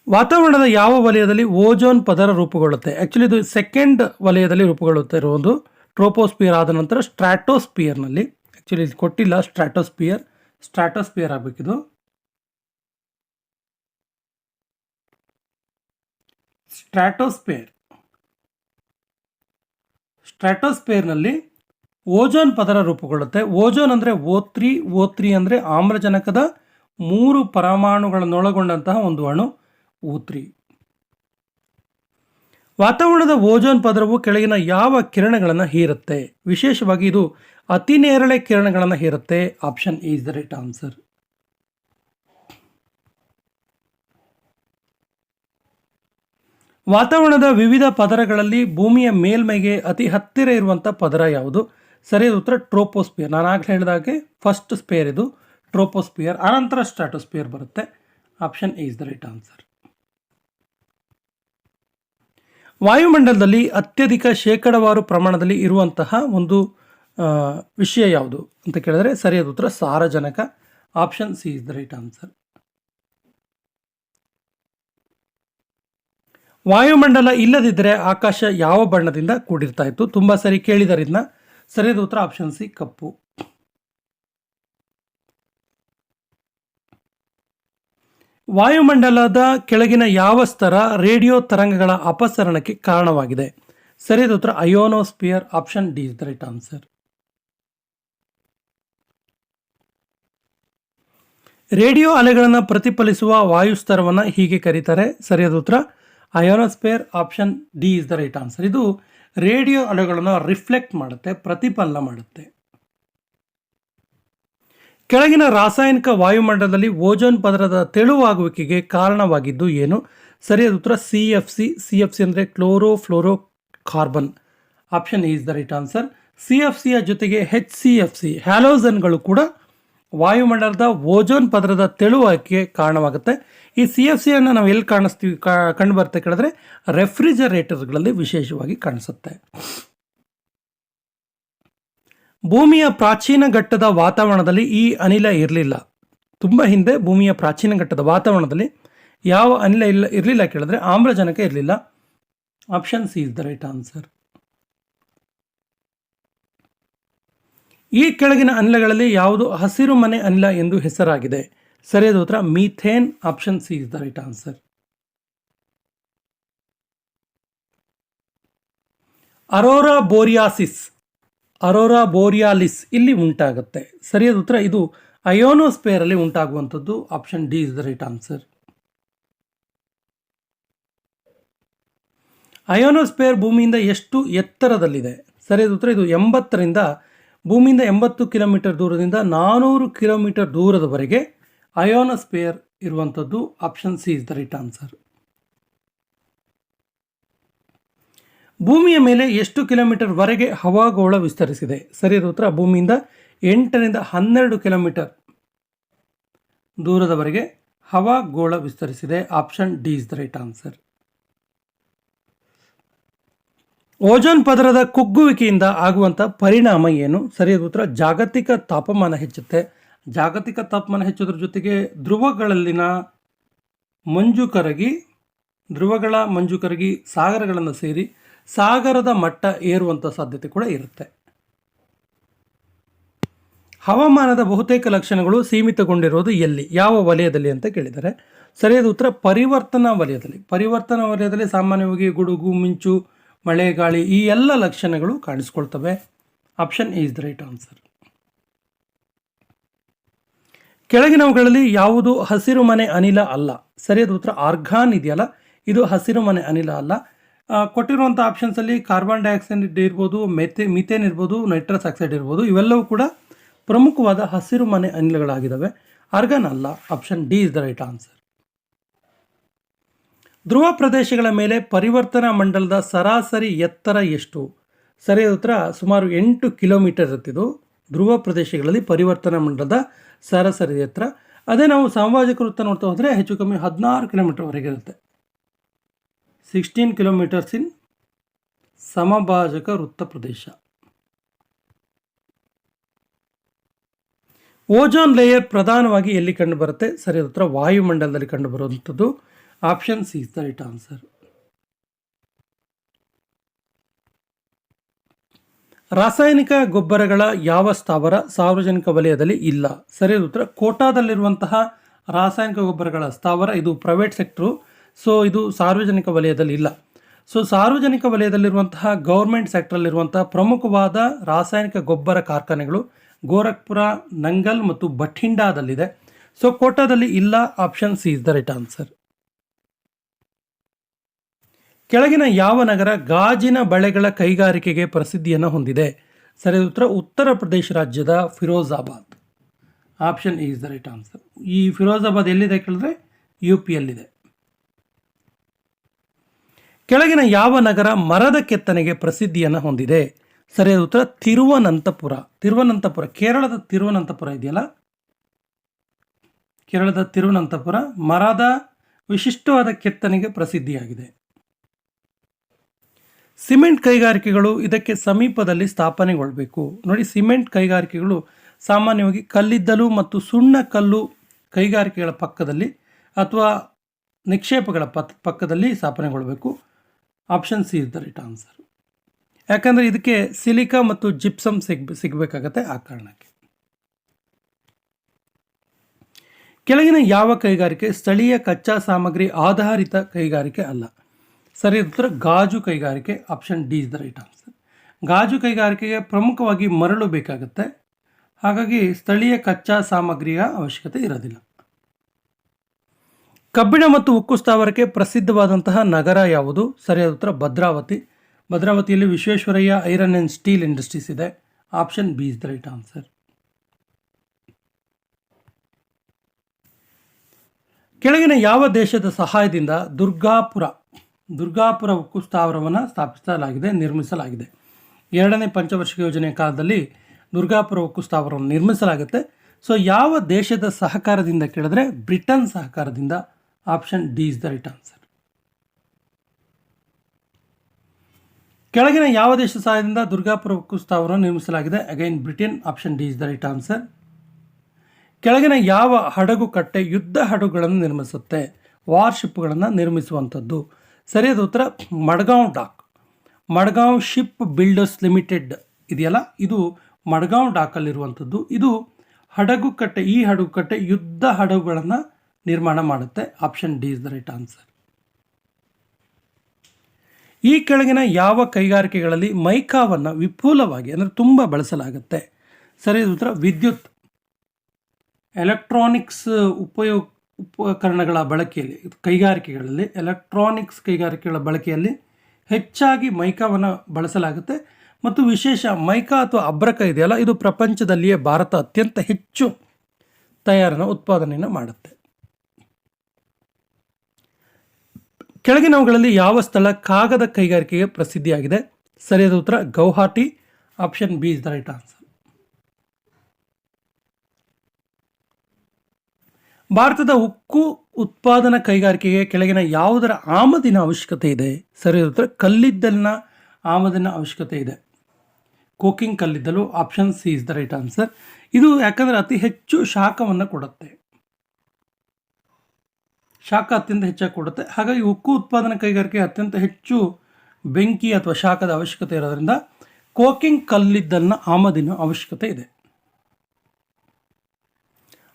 ವಾತಾವರಣದ ಯಾವ ವಲಯದಲ್ಲಿ ಓಜೋನ್ ಪದರ ರೂಪುಗೊಳ್ಳುತ್ತೆ? ಆ್ಯಕ್ಚುಲಿ ಇದು ಸೆಕೆಂಡ್ ವಲಯದಲ್ಲಿ ರೂಪುಗೊಳ್ಳುತ್ತೆ ಇರುವುದು. ಟ್ರೋಪೋಸ್ಪಿಯರ್ ಆದ ನಂತರ ಸ್ಟ್ರಾಟೋಸ್ಪಿಯರ್ನಲ್ಲಿ, ಆ್ಯಕ್ಚುಲಿ ಇದು ಕೊಟ್ಟಿಲ್ಲ, ಸ್ಟ್ರಾಟೋಸ್ಪಿಯರ್ ಆಗಬೇಕಿದು. ಸ್ಟ್ರಾಟೋಸ್ಪಿಯರ್ನಲ್ಲಿ ಓಜೋನ್ ಪದರ ರೂಪುಗೊಳ್ಳುತ್ತೆ. ಓಜೋನ್ ಅಂದರೆ O3 ಅಂದರೆ ಆಮ್ಲಜನಕದ 3 ಪರಮಾಣುಗಳನ್ನೊಳಗೊಂಡಂತಹ ಒಂದು ಅಣು O3. ವಾತಾವರಣದ ಓಜೋನ್ ಪದರವು ಕೆಳಗಿನ ಯಾವ ಕಿರಣಗಳನ್ನು ಹೀರುತ್ತೆ? ವಿಶೇಷವಾಗಿ ಇದು ಅತಿ ನೇರಳೆ ಕಿರಣಗಳನ್ನು ಹೀರುತ್ತೆ. Option A is the right answer. ವಾತಾವರಣದ ವಿವಿಧ ಪದರಗಳಲ್ಲಿ ಭೂಮಿಯ ಮೇಲ್ಮೈಗೆ ಅತಿ ಹತ್ತಿರ ಇರುವಂಥ ಪದರ ಯಾವುದು? ಸರಿಯಾದ ಉತ್ತರ ಟ್ರೋಪೋಸ್ಪಿಯರ್. ನಾನು ಆಗಲೇ ಹೇಳಿದಾಗೆ ಫಸ್ಟ್ ಸ್ಪೇರ್ ಇದು ಟ್ರೋಪೋಸ್ಪಿಯರ್, ಆನಂತರ ಸ್ಟ್ರಾಟೋಸ್ಪಿಯರ್ ಬರುತ್ತೆ. Option A is the right answer. ವಾಯುಮಂಡಲದಲ್ಲಿ ಅತ್ಯಧಿಕ ಶೇಕಡಾವಾರು ಪ್ರಮಾಣದಲ್ಲಿ ಇರುವಂತಹ ಒಂದು ವಿಷಯ ಯಾವುದು ಅಂತ ಕೇಳಿದ್ರೆ ಸರಿಯಾದ ಉತ್ತರ ಸಾರಜನಕ. Option C is the right answer. ವಾಯುಮಂಡಲ ಇಲ್ಲದಿದ್ದರೆ ಆಕಾಶ ಯಾವ ಬಣ್ಣದಿಂದ ಕೂಡಿರ್ತಾ ಇತ್ತು? ತುಂಬ ಸರಿ ಕೇಳಿದರೆ ಇದನ್ನ. ಸರಿಯಾದ ಉತ್ತರ ಆಪ್ಷನ್ ಸಿ ಕಪ್ಪು. ವಾಯುಮಂಡಲದ ಕೆಳಗಿನ ಯಾವ ಸ್ತರ ರೇಡಿಯೋ ತರಂಗಗಳ ಅಪಸರಣಕ್ಕೆ ಕಾರಣವಾಗಿದೆ? ಸರಿಯಾದ ಉತ್ತರ ionosphere. Option D is the right answer. Radio ಅಲೆಗಳನ್ನು ಪ್ರತಿಫಲಿಸುವ ವಾಯುಸ್ತರವನ್ನು ಹೀಗೆ ಕರೀತಾರೆ. ಸರಿಯಾದ ಉತ್ತರ ionosphere. Option D is the right answer. ಇದು ರೇಡಿಯೋ ಅಲೆಗಳನ್ನು ರಿಫ್ಲೆಕ್ಟ್ ಮಾಡುತ್ತೆ, ಪ್ರತಿಫಲನ ಮಾಡುತ್ತೆ. ಕೆಳಗಿನ ರಾಸಾಯನಿಕ ವಾಯುಮಂಡಲದಲ್ಲಿ ಓಜೋನ್ ಪದರದ ತೆಳುವಾಗುವಿಕೆಗೆ ಕಾರಣವಾಗಿದ್ದು ಏನು? ಸರಿಯಾದ ಉತ್ತರ CFC ಅಂದರೆ chlorofluoro carbon. Option is the right answer. CFCಯ ಜೊತೆಗೆ HCFC ಹ್ಯಾಲೋಜನ್ಗಳು ಕೂಡ ವಾಯುಮಂಡಲದ ಓಜೋನ್ ಪದರದ ತೆಳುವಾಗುವಿಕೆಗೆ ಕಾರಣವಾಗುತ್ತೆ. ಈ CFCಯನ್ನು ನಾವು ಎಲ್ಲಿ ಕಂಡು ಬರುತ್ತೆ ಕೇಳಿದ್ರೆ ರೆಫ್ರಿಜರೇಟರ್ಗಳಲ್ಲಿ ವಿಶೇಷವಾಗಿ ಕಾಣಿಸುತ್ತೆ. ಭೂಮಿಯ ಪ್ರಾಚೀನ ಘಟ್ಟದ ವಾತಾವರಣದಲ್ಲಿ ಈ ಅನಿಲ ಇರಲಿಲ್ಲ. ತುಂಬ ಹಿಂದೆ ಭೂಮಿಯ ಪ್ರಾಚೀನ ಘಟ್ಟದ ವಾತಾವರಣದಲ್ಲಿ ಯಾವ ಅನಿಲ ಇರಲಿಲ್ಲ ಕೇಳಿದ್ರೆ ಆಮ್ಲಜನಕ ಇರಲಿಲ್ಲ. Option C is the right answer. ಈ ಕೆಳಗಿನ ಅನಿಲಗಳಲ್ಲಿ ಯಾವುದು ಹಸಿರು ಮನೆ ಅನಿಲ ಎಂದು ಹೆಸರಾಗಿದೆ? ಸರಿಯಾದ ಉತ್ತರ methane. Option C is the right answer. Aurora borealis ಇಲ್ಲಿ ಉಂಟಾಗುತ್ತೆ. ಸರಿಯಾದ ಉತ್ತರ ಇದು ಅಯೋನೋಸ್ಪಿಯರ್ ಅಲ್ಲಿ ಉಂಟಾಗುವಂಥದ್ದು. Option D is the right answer. Ionosphere ಭೂಮಿಯಿಂದ ಎಷ್ಟು ಎತ್ತರದಲ್ಲಿದೆ? ಸರಿಯಾದ ಉತ್ತರ ಇದು 80ರಿಂದ ಭೂಮಿಯಿಂದ 80 ಕಿಲೋಮೀಟರ್ ದೂರದಿಂದ 400 ಕಿಲೋಮೀಟರ್ ದೂರದವರೆಗೆ ಅಯೋನೋಸ್ಪಿಯರ್ ಇರುವಂಥದ್ದು. Option C is the right answer. ಭೂಮಿಯ ಮೇಲೆ ಎಷ್ಟು ಕಿಲೋಮೀಟರ್ ವರೆಗೆ ಹವಾಗೋಳ ವಿಸ್ತರಿಸಿದೆ? ಸರಿಯಾದ ಉತ್ತರ ಭೂಮಿಯಿಂದ 8ರಿಂದ 12 ಕಿಲೋಮೀಟರ್ ದೂರದವರೆಗೆ ಹವಾಗೋಳ ವಿಸ್ತರಿಸಿದೆ. Option D is the right answer. Ozone ಪದರದ ಕುಗ್ಗುವಿಕೆಯಿಂದ ಆಗುವಂಥ ಪರಿಣಾಮ ಏನು? ಸರಿಯಾದ ಉತ್ತರ ಜಾಗತಿಕ ತಾಪಮಾನ ಹೆಚ್ಚುತ್ತೆ. ಜಾಗತಿಕ ತಾಪಮಾನ ಹೆಚ್ಚೋದ್ರ ಜೊತೆಗೆ ಧ್ರುವಗಳಲ್ಲಿನ ಮಂಜು ಕರಗಿ ಸಾಗರಗಳನ್ನು ಸೇರಿ ಸಾಗರದ ಮಟ್ಟ ಏರುವಂಥ ಸಾಧ್ಯತೆ ಕೂಡ ಇರುತ್ತೆ. ಹವಾಮಾನದ ಬಹುತೇಕ ಲಕ್ಷಣಗಳು ಸೀಮಿತಗೊಂಡಿರೋದು ಎಲ್ಲಿ, ಯಾವ ವಲಯದಲ್ಲಿ ಅಂತ ಕೇಳಿದ್ದಾರೆ. ಸರಿಯಾದ ಉತ್ತರ ಪರಿವರ್ತನಾ ವಲಯದಲ್ಲಿ ಸಾಮಾನ್ಯವಾಗಿ ಗುಡುಗು, ಮಿಂಚು, ಮಳೆ, ಗಾಳಿ ಈ ಎಲ್ಲ ಲಕ್ಷಣಗಳು ಕಾಣಿಸ್ಕೊಳ್ತವೆ. Option is the right answer. ಕೆಳಗಿನವುಗಳಲ್ಲಿ ಯಾವುದು ಹಸಿರು ಮನೆ ಅನಿಲ ಅಲ್ಲ? ಸರಿಯಾದ ಉತ್ತರ ಆರ್ಗಾನ್ ಇದೆಯಲ್ಲ, ಇದು ಹಸಿರು ಮನೆ ಅನಿಲ ಅಲ್ಲ. ಕೊಟ್ಟಿರುವಂಥ ಆಪ್ಷನ್ಸಲ್ಲಿ ಕಾರ್ಬನ್ ಡೈಆಕ್ಸೈಡ್ ಇರ್ಬೋದು, ಮಿಥೇನ್ ಇರ್ಬೋದು, ನೈಟ್ರಸ್ ಆಕ್ಸೈಡ್ ಇರ್ಬೋದು. ಇವೆಲ್ಲವೂ ಕೂಡ ಪ್ರಮುಖವಾದ ಹಸಿರು ಮನೆ ಅನಿಲಗಳಾಗಿದ್ದಾವೆ. ಆರ್ಗಾನ್ ಅಲ್ಲ. Option D is the right answer. ಧ್ರುವ ಪ್ರದೇಶಗಳ ಮೇಲೆ ಪರಿವರ್ತನಾ ಮಂಡಲದ ಸರಾಸರಿ ಎತ್ತರ ಎಷ್ಟು? ಸರಿಯಾದ ಉತ್ತರ ಸುಮಾರು 8 ಕಿಲೋಮೀಟರ್ ಇರುತ್ತಿದ್ದು ಧ್ರುವ ಪ್ರದೇಶಗಳಲ್ಲಿ ಪರಿವರ್ತನಾ ಮಂಡಲದ ಸರಾಸರಿ ಎತ್ತರ. ಅದೇ ನಾವು ಸಾಮಾಜಿಕ ವೃತ್ತ ನೋಡ್ತಾ ಹೋದರೆ ಹೆಚ್ಚು ಕಮ್ಮಿ 16 ಕಿಲೋಮೀಟರ್ವರೆಗೆ ಇರುತ್ತೆ. 16 ಕಿಲೋಮೀಟರ್ಸ್ ಇನ್ ಸಮಭಾಜಕ ವೃತ್ತ ಪ್ರದೇಶ. ಓಜೋನ್ ಲೇಯರ್ ಪ್ರಧಾನವಾಗಿ ಎಲ್ಲಿ ಕಂಡುಬರುತ್ತೆ? ಸರಿಯಾದ ಉತ್ತರ ವಾಯುಮಂಡಲದಲ್ಲಿ ಕಂಡುಬರುವಂಥದ್ದು. Option C is the right answer. ರಾಸಾಯನಿಕ ಗೊಬ್ಬರಗಳ ಯಾವ ಸ್ಥಾವರ ಸಾರ್ವಜನಿಕ ವಲಯದಲ್ಲಿ ಇಲ್ಲ? ಸರಿಯಾದ ಉತ್ತರ ಕೋಟಾದಲ್ಲಿರುವಂತಹ ರಾಸಾಯನಿಕ ಗೊಬ್ಬರಗಳ ಸ್ಥಾವರ ಇದು ಪ್ರೈವೇಟ್ ಸೆಕ್ಟರು. ಸೊ ಇದು ಸಾರ್ವಜನಿಕ ವಲಯದಲ್ಲಿ ಇಲ್ಲ. ಸೊ ಸಾರ್ವಜನಿಕ ವಲಯದಲ್ಲಿರುವಂತಹ ಗೌರ್ಮೆಂಟ್ ಸೆಕ್ಟರಲ್ಲಿರುವಂತಹ ಪ್ರಮುಖವಾದ ರಾಸಾಯನಿಕ ಗೊಬ್ಬರ ಕಾರ್ಖಾನೆಗಳು ಗೋರಖ್ಪುರ, ನಂಗಲ್ ಮತ್ತು ಬಠಿಂಡಾದಲ್ಲಿದೆ. ಸೊ ಕೋಟಾದಲ್ಲಿ ಇಲ್ಲ. Option C is the right answer. ಕೆಳಗಿನ ಯಾವ ನಗರ ಗಾಜಿನ ಬಳೆಗಳ ಕೈಗಾರಿಕೆಗೆ ಪ್ರಸಿದ್ಧಿಯನ್ನು ಹೊಂದಿದೆ? ಸರಿಯಾದ ಉತ್ತರ ಉತ್ತರ ಪ್ರದೇಶ ರಾಜ್ಯದ Firozabad. Option E is the right answer. ಈ ಫಿರೋಜಾಬಾದ್ ಎಲ್ಲಿದೆ ಕೇಳಿದ್ರೆ UPಯಲ್ಲಿದೆ. ಕೆಳಗಿನ ಯಾವ ನಗರ ಮರದ ಕೆತ್ತನೆಗೆ ಪ್ರಸಿದ್ಧಿಯನ್ನು ಹೊಂದಿದೆ? ಸರಿಯಾದ ಉತ್ತರ ತಿರುವನಂತಪುರ. ತಿರುವನಂತಪುರ, ಕೇರಳದ ತಿರುವನಂತಪುರ ಇದೆಯಲ್ಲ, ಕೇರಳದ ತಿರುವನಂತಪುರ ಮರದ ವಿಶಿಷ್ಟವಾದ ಕೆತ್ತನೆಗೆ ಪ್ರಸಿದ್ಧಿಯಾಗಿದೆ. ಸಿಮೆಂಟ್ ಕೈಗಾರಿಕೆಗಳು ಇದಕ್ಕೆ ಸಮೀಪದಲ್ಲಿ ಸ್ಥಾಪನೆಗೊಳ್ಳಬೇಕು. ನೋಡಿ, ಸಿಮೆಂಟ್ ಕೈಗಾರಿಕೆಗಳು ಸಾಮಾನ್ಯವಾಗಿ ಕಲ್ಲಿದ್ದಲು ಮತ್ತು ಸುಣ್ಣ ಕಲ್ಲು ಕೈಗಾರಿಕೆಗಳ ಪಕ್ಕದಲ್ಲಿ ಅಥವಾ ನಿಕ್ಷೇಪಗಳ ಪಕ್ಕದಲ್ಲಿ ಸ್ಥಾಪನೆಗೊಳ್ಳಬೇಕು. Option C is the right answer. ಯಾಕಂದರೆ ಇದಕ್ಕೆ ಸಿಲಿಕಾ ಮತ್ತು ಜಿಪ್ಸಮ್ ಸಿಗಬೇಕಾಗತ್ತೆ, ಆ ಕಾರಣಕ್ಕೆ. ಕೆಳಗಿನ ಯಾವ ಕೈಗಾರಿಕೆ ಸ್ಥಳೀಯ ಕಚ್ಚಾ ಸಾಮಗ್ರಿ ಆಧಾರಿತ ಕೈಗಾರಿಕೆ ಅಲ್ಲ? ಸರಿಯಾದ ಉತ್ತರ ಗಾಜು ಕೈಗಾರಿಕೆ. Option D is the right answer. ಗಾಜು ಕೈಗಾರಿಕೆಗೆ ಪ್ರಮುಖವಾಗಿ ಮರಳು ಬೇಕಾಗುತ್ತೆ, ಹಾಗಾಗಿ ಸ್ಥಳೀಯ ಕಚ್ಚಾ ಸಾಮಗ್ರಿಯ ಅವಶ್ಯಕತೆ ಇರೋದಿಲ್ಲ. ಕಬ್ಬಿಣ ಮತ್ತು ಉಕ್ಕು ಸ್ಥಾವರಕ್ಕೆ ಪ್ರಸಿದ್ಧವಾದಂತಹ ನಗರ ಯಾವುದು? ಸರಿಯಾದ ಉತ್ತರ ಭದ್ರಾವತಿ. ಭದ್ರಾವತಿಯಲ್ಲಿ Visvesvaraya iron and steel industries ಇದೆ. Option B is the right answer. ಕೆಳಗಿನ ಯಾವ ದೇಶದ ಸಹಾಯದಿಂದ ದುರ್ಗಾಪುರ ಉಕ್ಕು ಸ್ಥಾವರವನ್ನು ನಿರ್ಮಿಸಲಾಗಿದೆ? 2ನೇ ಪಂಚವಾರ್ಷಿಕ ಯೋಜನೆಯ ಕಾಲದಲ್ಲಿ ದುರ್ಗಾಪುರ ಉಕ್ಕು ಸ್ಥಾವರವನ್ನು ನಿರ್ಮಿಸಲಾಗುತ್ತೆ. ಸೊ ಯಾವ ದೇಶದ ಸಹಕಾರದಿಂದ ಕೇಳಿದ್ರೆ ಬ್ರಿಟನ್ ಸಹಕಾರದಿಂದ. Option D is the right answer. ಕೆಳಗಿನ ಯಾವ ದೇಶ ಸಹಾಯದಿಂದ ದುರ್ಗಾಪುರ ಉಕ್ಕು ಸ್ಥಾವರವನ್ನು ನಿರ್ಮಿಸಲಾಗಿದೆ? Again Britain. Option D is the right answer. ಕೆಳಗಿನ ಯಾವ ಹಡಗು ಕಟ್ಟೆ ಯುದ್ಧ ಹಡಗುಗಳನ್ನು ನಿರ್ಮಿಸುತ್ತೆ? ವಾರ್ಶಿಪ್ಗಳನ್ನು ನಿರ್ಮಿಸುವಂಥದ್ದು. ಸರಿಯಾದ ಉತ್ತರ Madgaon dock. Madgaon ship builders limited ಇದೆಯಲ್ಲ, ಇದು ಮಡ್ಗಾಂವ್ ಡಾಕಲ್ಲಿರುವಂಥದ್ದು. ಇದು ಹಡಗುಕಟ್ಟೆ, ಈ ಹಡಗುಕಟ್ಟೆ ಯುದ್ಧ ಹಡಗುಗಳನ್ನು ನಿರ್ಮಾಣ ಮಾಡುತ್ತೆ. Option D is the right answer. ಈ ಕೆಳಗಿನ ಯಾವ ಕೈಗಾರಿಕೆಗಳಲ್ಲಿ ಮೈಕಾವನ್ನು ವಿಪುಲವಾಗಿ ಅಂದರೆ ತುಂಬ ಬಳಸಲಾಗುತ್ತೆ? ಸರಿಯಾದ ಉತ್ತರ ವಿದ್ಯುತ್, ಎಲೆಕ್ಟ್ರಾನಿಕ್ಸ್ ಉಪಕರಣಗಳ ಬಳಕೆಯಲ್ಲಿ, ಕೈಗಾರಿಕೆಗಳಲ್ಲಿ ಎಲೆಕ್ಟ್ರಾನಿಕ್ಸ್ ಕೈಗಾರಿಕೆಗಳ ಬಳಕೆಯಲ್ಲಿ ಹೆಚ್ಚಾಗಿ ಮೈಕಾವನ್ನು ಬಳಸಲಾಗುತ್ತೆ. ಮತ್ತು ವಿಶೇಷ ಮೈಕಾ ಅಥವಾ ಅಬ್ರಕ ಇದೆಯಲ್ಲ, ಇದು ಪ್ರಪಂಚದಲ್ಲಿಯೇ ಭಾರತ ಅತ್ಯಂತ ಹೆಚ್ಚು ಉತ್ಪಾದನೆಯನ್ನು ಮಾಡುತ್ತೆ. ಕೆಳಗಿನವುಗಳಲ್ಲಿ ಯಾವ ಸ್ಥಳ ಕಾಗದ ಕೈಗಾರಿಕೆಗೆ ಪ್ರಸಿದ್ಧಿಯಾಗಿದೆ? ಸರಿಯಾದ ಉತ್ತರ Guwahati. Option B is the right answer. ಭಾರತದ ಉಕ್ಕು ಉತ್ಪಾದನಾ ಕೈಗಾರಿಕೆಗೆ ಕೆಳಗಿನ ಯಾವುದರ ಆಮದಿನ ಅವಶ್ಯಕತೆ ಇದೆ? ಸರಿಯಾದ ಉತ್ತರ ಕಲ್ಲಿದ್ದಲಿನ ಆಮದಿನ ಅವಶ್ಯಕತೆ ಇದೆ. ಕೋಕಿಂಗ್ ಕಲ್ಲಿದ್ದಲು. Option C is the right answer. ಇದು ಯಾಕಂದರೆ ಅತಿ ಹೆಚ್ಚು ಶಾಖವನ್ನು ಕೊಡುತ್ತೆ, ಶಾಖ ಅತ್ಯಂತ ಹೆಚ್ಚಾಗಿ ಕೊಡುತ್ತೆ. ಹಾಗಾಗಿ ಉಕ್ಕು ಉತ್ಪಾದನಾ ಕೈಗಾರಿಕೆ ಅತ್ಯಂತ ಹೆಚ್ಚು ಬೆಂಕಿ ಅಥವಾ ಶಾಖದ ಅವಶ್ಯಕತೆ ಇರೋದ್ರಿಂದ ಕೋಕಿಂಗ್ ಕಲ್ಲಿದ್ದಲಿನ ಆಮದಿನ ಅವಶ್ಯಕತೆ ಇದೆ.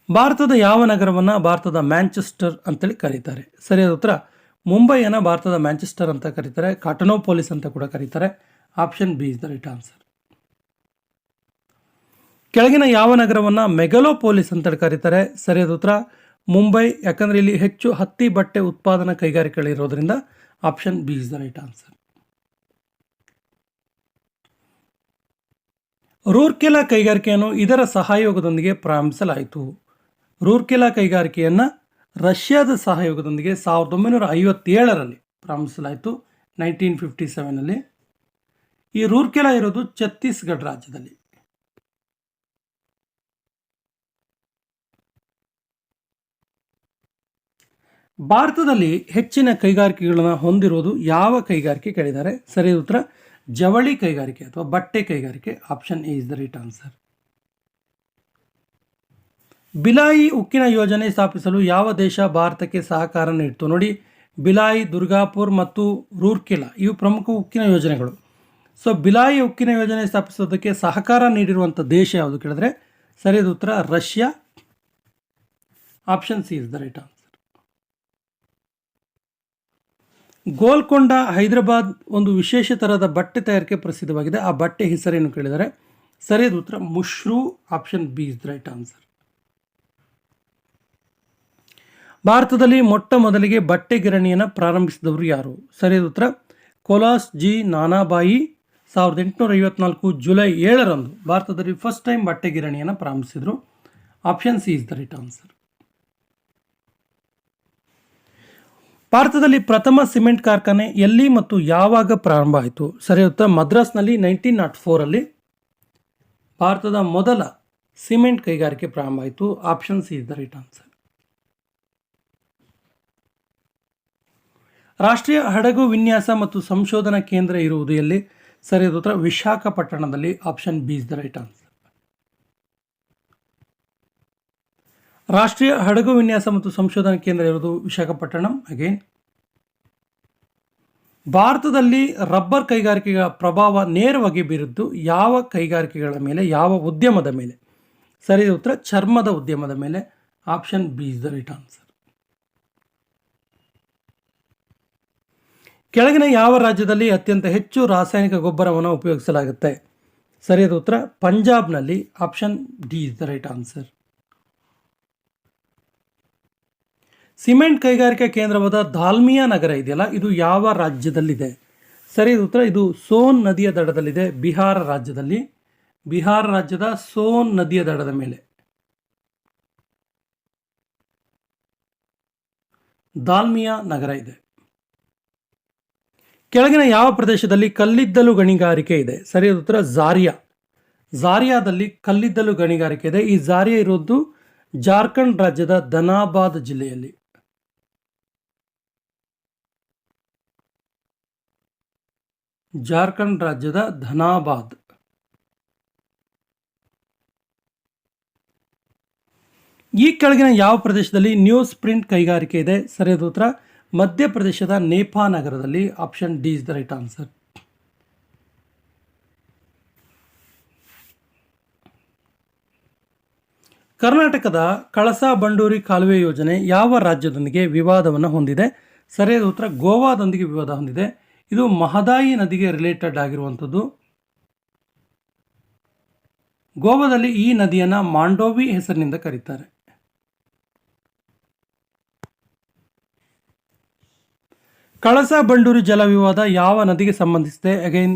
ಭಾರತದ ಯಾವ ನಗರವನ್ನು ಭಾರತದ ಮ್ಯಾಂಚೆಸ್ಟರ್ ಅಂತೇಳಿ ಕರೀತಾರೆ? ಸರಿಯಾದ ಉತ್ತರ ಮುಂಬೈಯನ್ನು ಭಾರತದ ಮ್ಯಾಂಚೆಸ್ಟರ್ ಅಂತ ಕರೀತಾರೆ, ಕಾಟನೋಪೋಲಿಸ್ ಅಂತ ಕೂಡ ಕರೀತಾರೆ. Option B is the right answer. ಕೆಳಗಿನ ಯಾವ ನಗರವನ್ನು ಮೆಗಲೋಪೋಲಿಸ್ ಅಂತೇಳಿ ಕರೀತಾರೆ? ಸರಿಯಾದ ಉತ್ತರ ಮುಂಬೈ. ಯಾಕಂದರೆ ಇಲ್ಲಿ ಹೆಚ್ಚು ಹತ್ತಿ ಬಟ್ಟೆ ಉತ್ಪಾದನಾ ಕೈಗಾರಿಕೆಗಳಿರೋದ್ರಿಂದ. Option B is the right answer. Rourkela ಕೈಗಾರಿಕೆಯನ್ನು ಇದರ ಸಹಯೋಗದೊಂದಿಗೆ ಪ್ರಾರಂಭಿಸಲಾಯಿತು. ರೂರ್ಕೆಲಾ ಕೈಗಾರಿಕೆಯನ್ನು ರಷ್ಯಾದ ಸಹಯೋಗದೊಂದಿಗೆ 1957ರಲ್ಲಿ ಪ್ರಾರಂಭಿಸಲಾಯಿತು, 1957ನಲ್ಲಿ. ಈ ರೂರ್ಕೆಲಾ ಇರೋದು ಛತ್ತೀಸ್ಗಢ ರಾಜ್ಯದಲ್ಲಿ. ಭಾರತದಲ್ಲಿ ಹೆಚ್ಚಿನ ಕೈಗಾರಿಕೆಗಳನ್ನು ಹೊಂದಿರುವುದು ಯಾವ ಕೈಗಾರಿಕೆ ಕೇಳಿದ್ದಾರೆ? ಸರಿಯಾದ ಉತ್ತರ ಜವಳಿ ಕೈಗಾರಿಕೆ ಅಥವಾ ಬಟ್ಟೆ ಕೈಗಾರಿಕೆ. Option A is the right answer. Bhilai ಉಕ್ಕಿನ ಯೋಜನೆ ಸ್ಥಾಪಿಸಲು ಯಾವ ದೇಶ ಭಾರತಕ್ಕೆ ಸಹಕಾರ ನೀಡಿತು? ನೋಡಿ, ಬಿಲಾಯಿ, ದುರ್ಗಾಪುರ್ ಮತ್ತು ರೂರ್ಕೆಲಾ ಇವು ಪ್ರಮುಖ ಉಕ್ಕಿನ ಯೋಜನೆಗಳು. ಸೊ ಬಿಲಾಯಿ ಉಕ್ಕಿನ ಯೋಜನೆ ಸ್ಥಾಪಿಸೋದಕ್ಕೆ ಸಹಕಾರ ನೀಡಿರುವಂಥ ದೇಶ ಯಾವುದು ಕೇಳಿದ್ರೆ ಸರಿಯಾದ ಉತ್ತರ Russia. Option C is the right answer. Golconda Hyderabad ಒಂದು ವಿಶೇಷ ಥರದ ಬಟ್ಟೆ ತಯಾರಿಕೆ ಪ್ರಸಿದ್ಧವಾಗಿದೆ. ಆ ಬಟ್ಟೆ ಹೆಸರೇನು ಕೇಳಿದರೆ ಸರಿಯಾದ ಉತ್ತರ ಮುಶ್ರೂ. Option B is the right answer. ಭಾರತದಲ್ಲಿ ಮೊಟ್ಟ ಮೊದಲಿಗೆ ಬಟ್ಟೆ ಗಿರಣಿಯನ್ನು ಪ್ರಾರಂಭಿಸಿದವರು ಯಾರು? ಸರಿಯಾದ ಉತ್ತರ ಕೋಲಾಸ್ ಜಿ ನಾನಾಬಾಯಿ. 1854 ಜುಲೈ 7ರಂದು ಭಾರತದಲ್ಲಿ ಫಸ್ಟ್ ಟೈಮ್ ಬಟ್ಟೆ ಗಿರಣಿಯನ್ನು ಪ್ರಾರಂಭಿಸಿದರು. Option C is the right answer. ಭಾರತದಲ್ಲಿ ಪ್ರಥಮ ಸಿಮೆಂಟ್ ಕಾರ್ಖಾನೆ ಎಲ್ಲಿ ಮತ್ತು ಯಾವಾಗ ಪ್ರಾರಂಭ ಆಯಿತು? ಸರಿಯಾದ ಉತ್ತರ ಮದ್ರಾಸ್ನಲ್ಲಿ 1904ರಲ್ಲಿ ಭಾರತದ ಮೊದಲ ಸಿಮೆಂಟ್ ಕೈಗಾರಿಕೆ ಪ್ರಾರಂಭ ಆಯಿತು. Option C is the right answer. ರಾಷ್ಟ್ರೀಯ ಹಡಗು ವಿನ್ಯಾಸ ಮತ್ತು ಸಂಶೋಧನಾ ಕೇಂದ್ರ ಇರುವುದು ಎಲ್ಲಿ? ಸರಿಯಾದ ಉತ್ತರ ವಿಶಾಖಪಟ್ಟಣದಲ್ಲಿ. Option B is the right answer. ರಾಷ್ಟ್ರೀಯ ಹಡಗು ವಿನ್ಯಾಸ ಮತ್ತು ಸಂಶೋಧನಾ ಕೇಂದ್ರ ಇರುವುದು ವಿಶಾಖಪಟ್ಟಣಂ. ಅಗೇನ್, ಭಾರತದಲ್ಲಿ ರಬ್ಬರ್ ಕೈಗಾರಿಕೆಗಳ ಪ್ರಭಾವ ನೇರವಾಗಿ ಬೀರಿದ್ದು ಯಾವ ಕೈಗಾರಿಕೆಗಳ ಮೇಲೆ, ಯಾವ ಉದ್ಯಮದ ಮೇಲೆ? ಸರಿಯಾದ ಉತ್ತರ ಚರ್ಮದ ಉದ್ಯಮದ ಮೇಲೆ. Option B is the right answer. ಕೆಳಗಿನ ಯಾವ ರಾಜ್ಯದಲ್ಲಿ ಅತ್ಯಂತ ಹೆಚ್ಚು ರಾಸಾಯನಿಕ ಗೊಬ್ಬರವನ್ನು ಉಪಯೋಗಿಸಲಾಗುತ್ತೆ? ಸರಿಯಾದ ಉತ್ತರ ಪಂಜಾಬ್ನಲ್ಲಿ. Option D is the right answer. Cement ಕೈಗಾರಿಕಾ ಕೇಂದ್ರವಾದ ದಾಲ್ಮಿಯಾ ನಗರ ಇದೆಯಲ್ಲ, ಇದು ಯಾವ ರಾಜ್ಯದಲ್ಲಿದೆ? ಸರಿಯಾದ ಉತ್ತರ ಇದು ಸೋನ್ ನದಿಯ ದಡದಲ್ಲಿದೆ, ಬಿಹಾರ ರಾಜ್ಯದಲ್ಲಿ. ಬಿಹಾರ ರಾಜ್ಯದ ಸೋನ್ ನದಿಯ ದಡದ ಮೇಲೆ ದಾಲ್ಮಿಯಾ ನಗರ ಇದೆ. ಕೆಳಗಿನ ಯಾವ ಪ್ರದೇಶದಲ್ಲಿ ಕಲ್ಲಿದ್ದಲು ಗಣಿಗಾರಿಕೆ ಇದೆ? ಸರಿಯಾದ ಉತ್ತರ ಝಾರಿಯಾ. ಝಾರಿಯಾದಲ್ಲಿ ಕಲ್ಲಿದ್ದಲು ಗಣಿಗಾರಿಕೆ ಇದೆ. ಈ ಝಾರಿಯಾ ಇರೋದು ಜಾರ್ಖಂಡ್ ರಾಜ್ಯದ ಧನಾಬಾದ್ ಜಿಲ್ಲೆಯಲ್ಲಿ. ಜಾರ್ಖಂಡ್ ರಾಜ್ಯದ ಧನಾಬಾದ್. ಈ ಕೆಳಗಿನ ಯಾವ ಪ್ರದೇಶದಲ್ಲಿ ನ್ಯೂಸ್ ಪ್ರಿಂಟ್ ಕೈಗಾರಿಕೆ ಇದೆ? ಸರಿಯಾದ ಉತ್ತರ ಮಧ್ಯಪ್ರದೇಶದ ನೇಪಾ ನಗರದಲ್ಲಿ. Option D is the right answer. ಕರ್ನಾಟಕದ ಕಳಸಾ ಬಂಡೂರಿ ಕಾಲುವೆ ಯೋಜನೆ ಯಾವ ರಾಜ್ಯದೊಂದಿಗೆ ವಿವಾದವನ್ನು ಹೊಂದಿದೆ? ಸರಿಯಾದ ಉತ್ತರ ಗೋವಾದೊಂದಿಗೆ ವಿವಾದ ಹೊಂದಿದೆ. ಇದು ಮಹದಾಯಿ ನದಿಗೆ ರಿಲೇಟೆಡ್ ಆಗಿರುವಂಥದ್ದು. ಗೋವಾದಲ್ಲಿ ಈ ನದಿಯನ್ನು ಮಾಂಡೋವಿ ಹೆಸರಿನಿಂದ ಕರೀತಾರೆ. ಕಳಸಾ ಬಂಡೂರಿ ಜಲ ವಿವಾದ ಯಾವ ನದಿಗೆ ಸಂಬಂಧಿಸಿದೆ? ಅಗೈನ್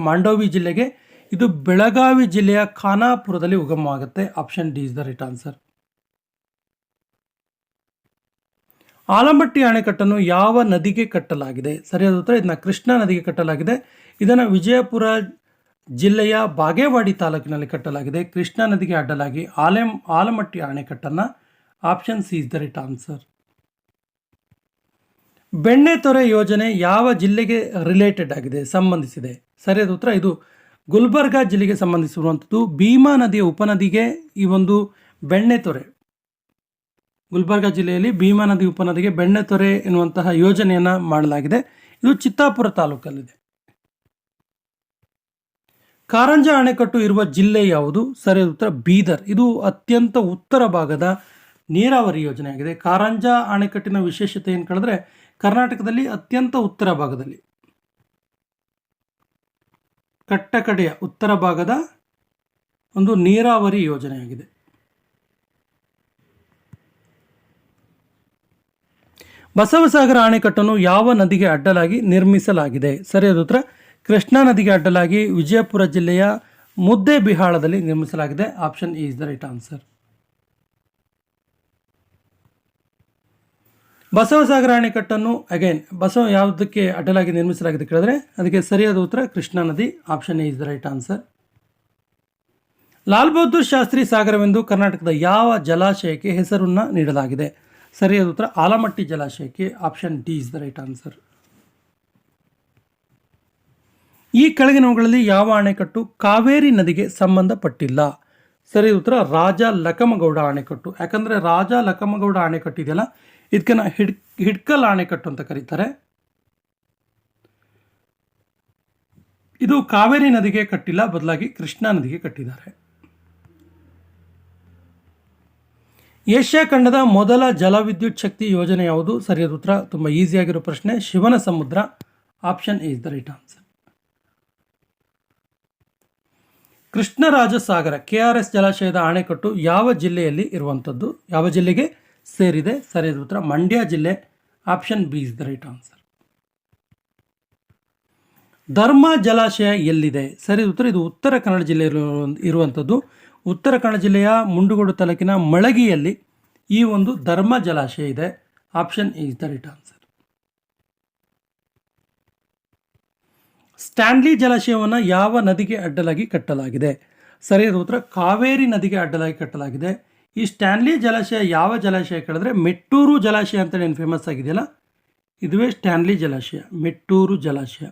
ಮಾಂಡೋವಿ ಜಿಲ್ಲೆಗೆ. ಇದು ಬೆಳಗಾವಿ ಜಿಲ್ಲೆಯ ಖಾನಾಪುರದಲ್ಲಿ ಉಗಮವಾಗುತ್ತೆ. Option D is the right answer. Almatti ಅಣೆಕಟ್ಟನ್ನು ಯಾವ ನದಿಗೆ ಕಟ್ಟಲಾಗಿದೆ? ಸರಿಯಾದ ಉತ್ತರ ಇದನ್ನ ಕೃಷ್ಣಾ ನದಿಗೆ ಕಟ್ಟಲಾಗಿದೆ. ಇದನ್ನು ವಿಜಯಪುರ ಜಿಲ್ಲೆಯ ಬಾಗೇವಾಡಿ ತಾಲೂಕಿನಲ್ಲಿ ಕಟ್ಟಲಾಗಿದೆ. ಕೃಷ್ಣಾ ನದಿಗೆ ಅಡ್ಡಲಾಗಿ ಆಲಮಟ್ಟಿ ಅಣೆಕಟ್ಟನ್ನು. Option C is the right answer. Bennethora ಯೋಜನೆ ಯಾವ ಜಿಲ್ಲೆಗೆ ರಿಲೇಟೆಡ್ ಆಗಿದೆ, ಸಂಬಂಧಿಸಿದೆ? ಸರಿಯಾದ ಉತ್ತರ ಇದು ಗುಲ್ಬರ್ಗಾ ಜಿಲ್ಲೆಗೆ ಸಂಬಂಧಿಸಿರುವಂಥದ್ದು. ಭೀಮಾ ನದಿಯ ಉಪನದಿಗೆ ಈ ಒಂದು ಬೆಣ್ಣೆತೊರೆ, ಗುಲ್ಬರ್ಗಾ ಜಿಲ್ಲೆಯಲ್ಲಿ ಭೀಮಾ ನದಿ ಉಪನದಿಗೆ ಬೆಣ್ಣೆತೊರೆ ಎನ್ನುವಂತಹ ಯೋಜನೆಯನ್ನು ಮಾಡಲಾಗಿದೆ. ಇದು ಚಿತ್ತಾಪುರ ತಾಲೂಕಲ್ಲಿದೆ. ಕಾರಂಜ ಅಣೆಕಟ್ಟು ಇರುವ ಜಿಲ್ಲೆ ಯಾವುದು? ಸರಿಯಾದ ಉತ್ತರ ಬೀದರ್. ಇದು ಅತ್ಯಂತ ಉತ್ತರ ಭಾಗದ ನೀರಾವರಿ ಯೋಜನೆಯಾಗಿದೆ. ಕಾರಂಜ ಅಣೆಕಟ್ಟಿನ ವಿಶೇಷತೆ ಏನು ಕೇಳಿದ್ರೆ ಕರ್ನಾಟಕದಲ್ಲಿ ಅತ್ಯಂತ ಉತ್ತರ ಭಾಗದಲ್ಲಿ, ಕಟ್ಟಕಡೆಯ ಉತ್ತರ ಭಾಗದ ಒಂದು ನೀರಾವರಿ ಯೋಜನೆಯಾಗಿದೆ. ಬಸವಸಾಗರ ಅಣೆಕಟ್ಟನ್ನು ಯಾವ ನದಿಗೆ ಅಡ್ಡಲಾಗಿ ನಿರ್ಮಿಸಲಾಗಿದೆ? ಸರಿಯಾದ ಉತ್ತರ ಕೃಷ್ಣಾ ನದಿಗೆ ಅಡ್ಡಲಾಗಿ ವಿಜಯಪುರ ಜಿಲ್ಲೆಯ ಮುದ್ದೇಬಿಹಾಳದಲ್ಲಿ ನಿರ್ಮಿಸಲಾಗಿದೆ. Option A is the right answer. Basavasagara ಅಣೆಕಟ್ಟನ್ನು ಅಗೈನ್ ಯಾವುದಕ್ಕೆ ಅಡ್ಡಲಾಗಿ ನಿರ್ಮಿಸಲಾಗಿದೆ ಕೇಳಿದ್ರೆ ಅದಕ್ಕೆ ಸರಿಯಾದ ಉತ್ತರ ಕೃಷ್ಣಾ ನದಿ. Option A is the right answer. Lal Bahadur Shastri ಸಾಗರವೆಂದು ಕರ್ನಾಟಕದ ಯಾವ ಜಲಾಶಯಕ್ಕೆ ಹೆಸರನ್ನು ನೀಡಲಾಗಿದೆ? ಸರಿಯಾದ ಉತ್ತರ ಆಲಮಟ್ಟಿ ಜಲಾಶಯಕ್ಕೆ. Option D is the right answer. ಈ ಕೆಳಗಿನವುಗಳಲ್ಲಿ ಯಾವ ಅಣೆಕಟ್ಟು ಕಾವೇರಿ ನದಿಗೆ ಸಂಬಂಧಪಟ್ಟಿಲ್ಲ? ಸರಿ ಉತ್ತರ ರಾಜ ಲಕಮಗೌಡ ಅಣೆಕಟ್ಟು. ಯಾಕಂದರೆ ರಾಜ ಲಕಮಗೌಡ ಅಣೆಕಟ್ಟು ಇದೆಯಲ್ಲ, ಇದಕ್ಕೆ ಹಿಡ್ಕಲ್ ಅಣೆಕಟ್ಟು ಅಂತ ಕರೀತಾರೆ. ಇದು ಕಾವೇರಿ ನದಿಗೆ ಕಟ್ಟಿಲ್ಲ, ಬದಲಾಗಿ ಕೃಷ್ಣಾ ನದಿಗೆ ಕಟ್ಟಿದ್ದಾರೆ. ಏಷ್ಯಾ ಖಂಡದ ಮೊದಲ ಜಲವಿದ್ಯುತ್ ಶಕ್ತಿ ಯೋಜನೆ ಯಾವುದು? ಸರಿಯಾದ ಉತ್ತರ, ತುಂಬ ಈಸಿಯಾಗಿರೋ ಪ್ರಶ್ನೆ, Shivanasamudra. Option A is the right answer. Krishnarajasagara KRS ಜಲಾಶಯದ ಅಣೆಕಟ್ಟು ಯಾವ ಜಿಲ್ಲೆಯಲ್ಲಿ ಇರುವಂಥದ್ದು? ಯಾವ ಜಿಲ್ಲೆಗೆ ಸೇರಿದೆ? ಸರಿಯಾದ ಉತ್ತರ ಮಂಡ್ಯ ಜಿಲ್ಲೆ. Option B is the right answer. ಧರ್ಮ ಜಲಾಶಯ ಎಲ್ಲಿದೆ? ಸರಿಯಾದ ಉತ್ತರ, ಇದು ಉತ್ತರ ಕನ್ನಡ ಜಿಲ್ಲೆಯಲ್ಲಿ ಇರುವಂಥದ್ದು. ಉತ್ತರ ಕನ್ನಡ ಜಿಲ್ಲೆಯ ಮುಂಡಗೋಡು ತಾಲೂಕಿನ ಮಳಗಿಯಲ್ಲಿ ಈ ಒಂದು ಧರ್ಮ ಜಲಾಶಯ ಇದೆ. Option A is the right answer. Stanley ಜಲಾಶಯವನ್ನು ಯಾವ ನದಿಗೆ ಅಡ್ಡಲಾಗಿ ಕಟ್ಟಲಾಗಿದೆ? ಸರಿಯಾದ ಉತ್ತರ ಕಾವೇರಿ ನದಿಗೆ ಅಡ್ಡಲಾಗಿ ಕಟ್ಟಲಾಗಿದೆ. ಈ ಸ್ಟ್ಯಾನ್ಲಿ ಜಲಾಶಯ ಯಾವ ಜಲಾಶಯ ಕೇಳಿದ್ರೆ ಮೆಟ್ಟೂರು ಜಲಾಶಯ ಅಂತೇಳಿ ಏನು ಫೇಮಸ್ ಆಗಿದೆಯಲ್ಲ, ಇದುವೇ ಸ್ಟ್ಯಾನ್ಲಿ ಜಲಾಶಯ, ಮೆಟ್ಟೂರು ಜಲಾಶಯ.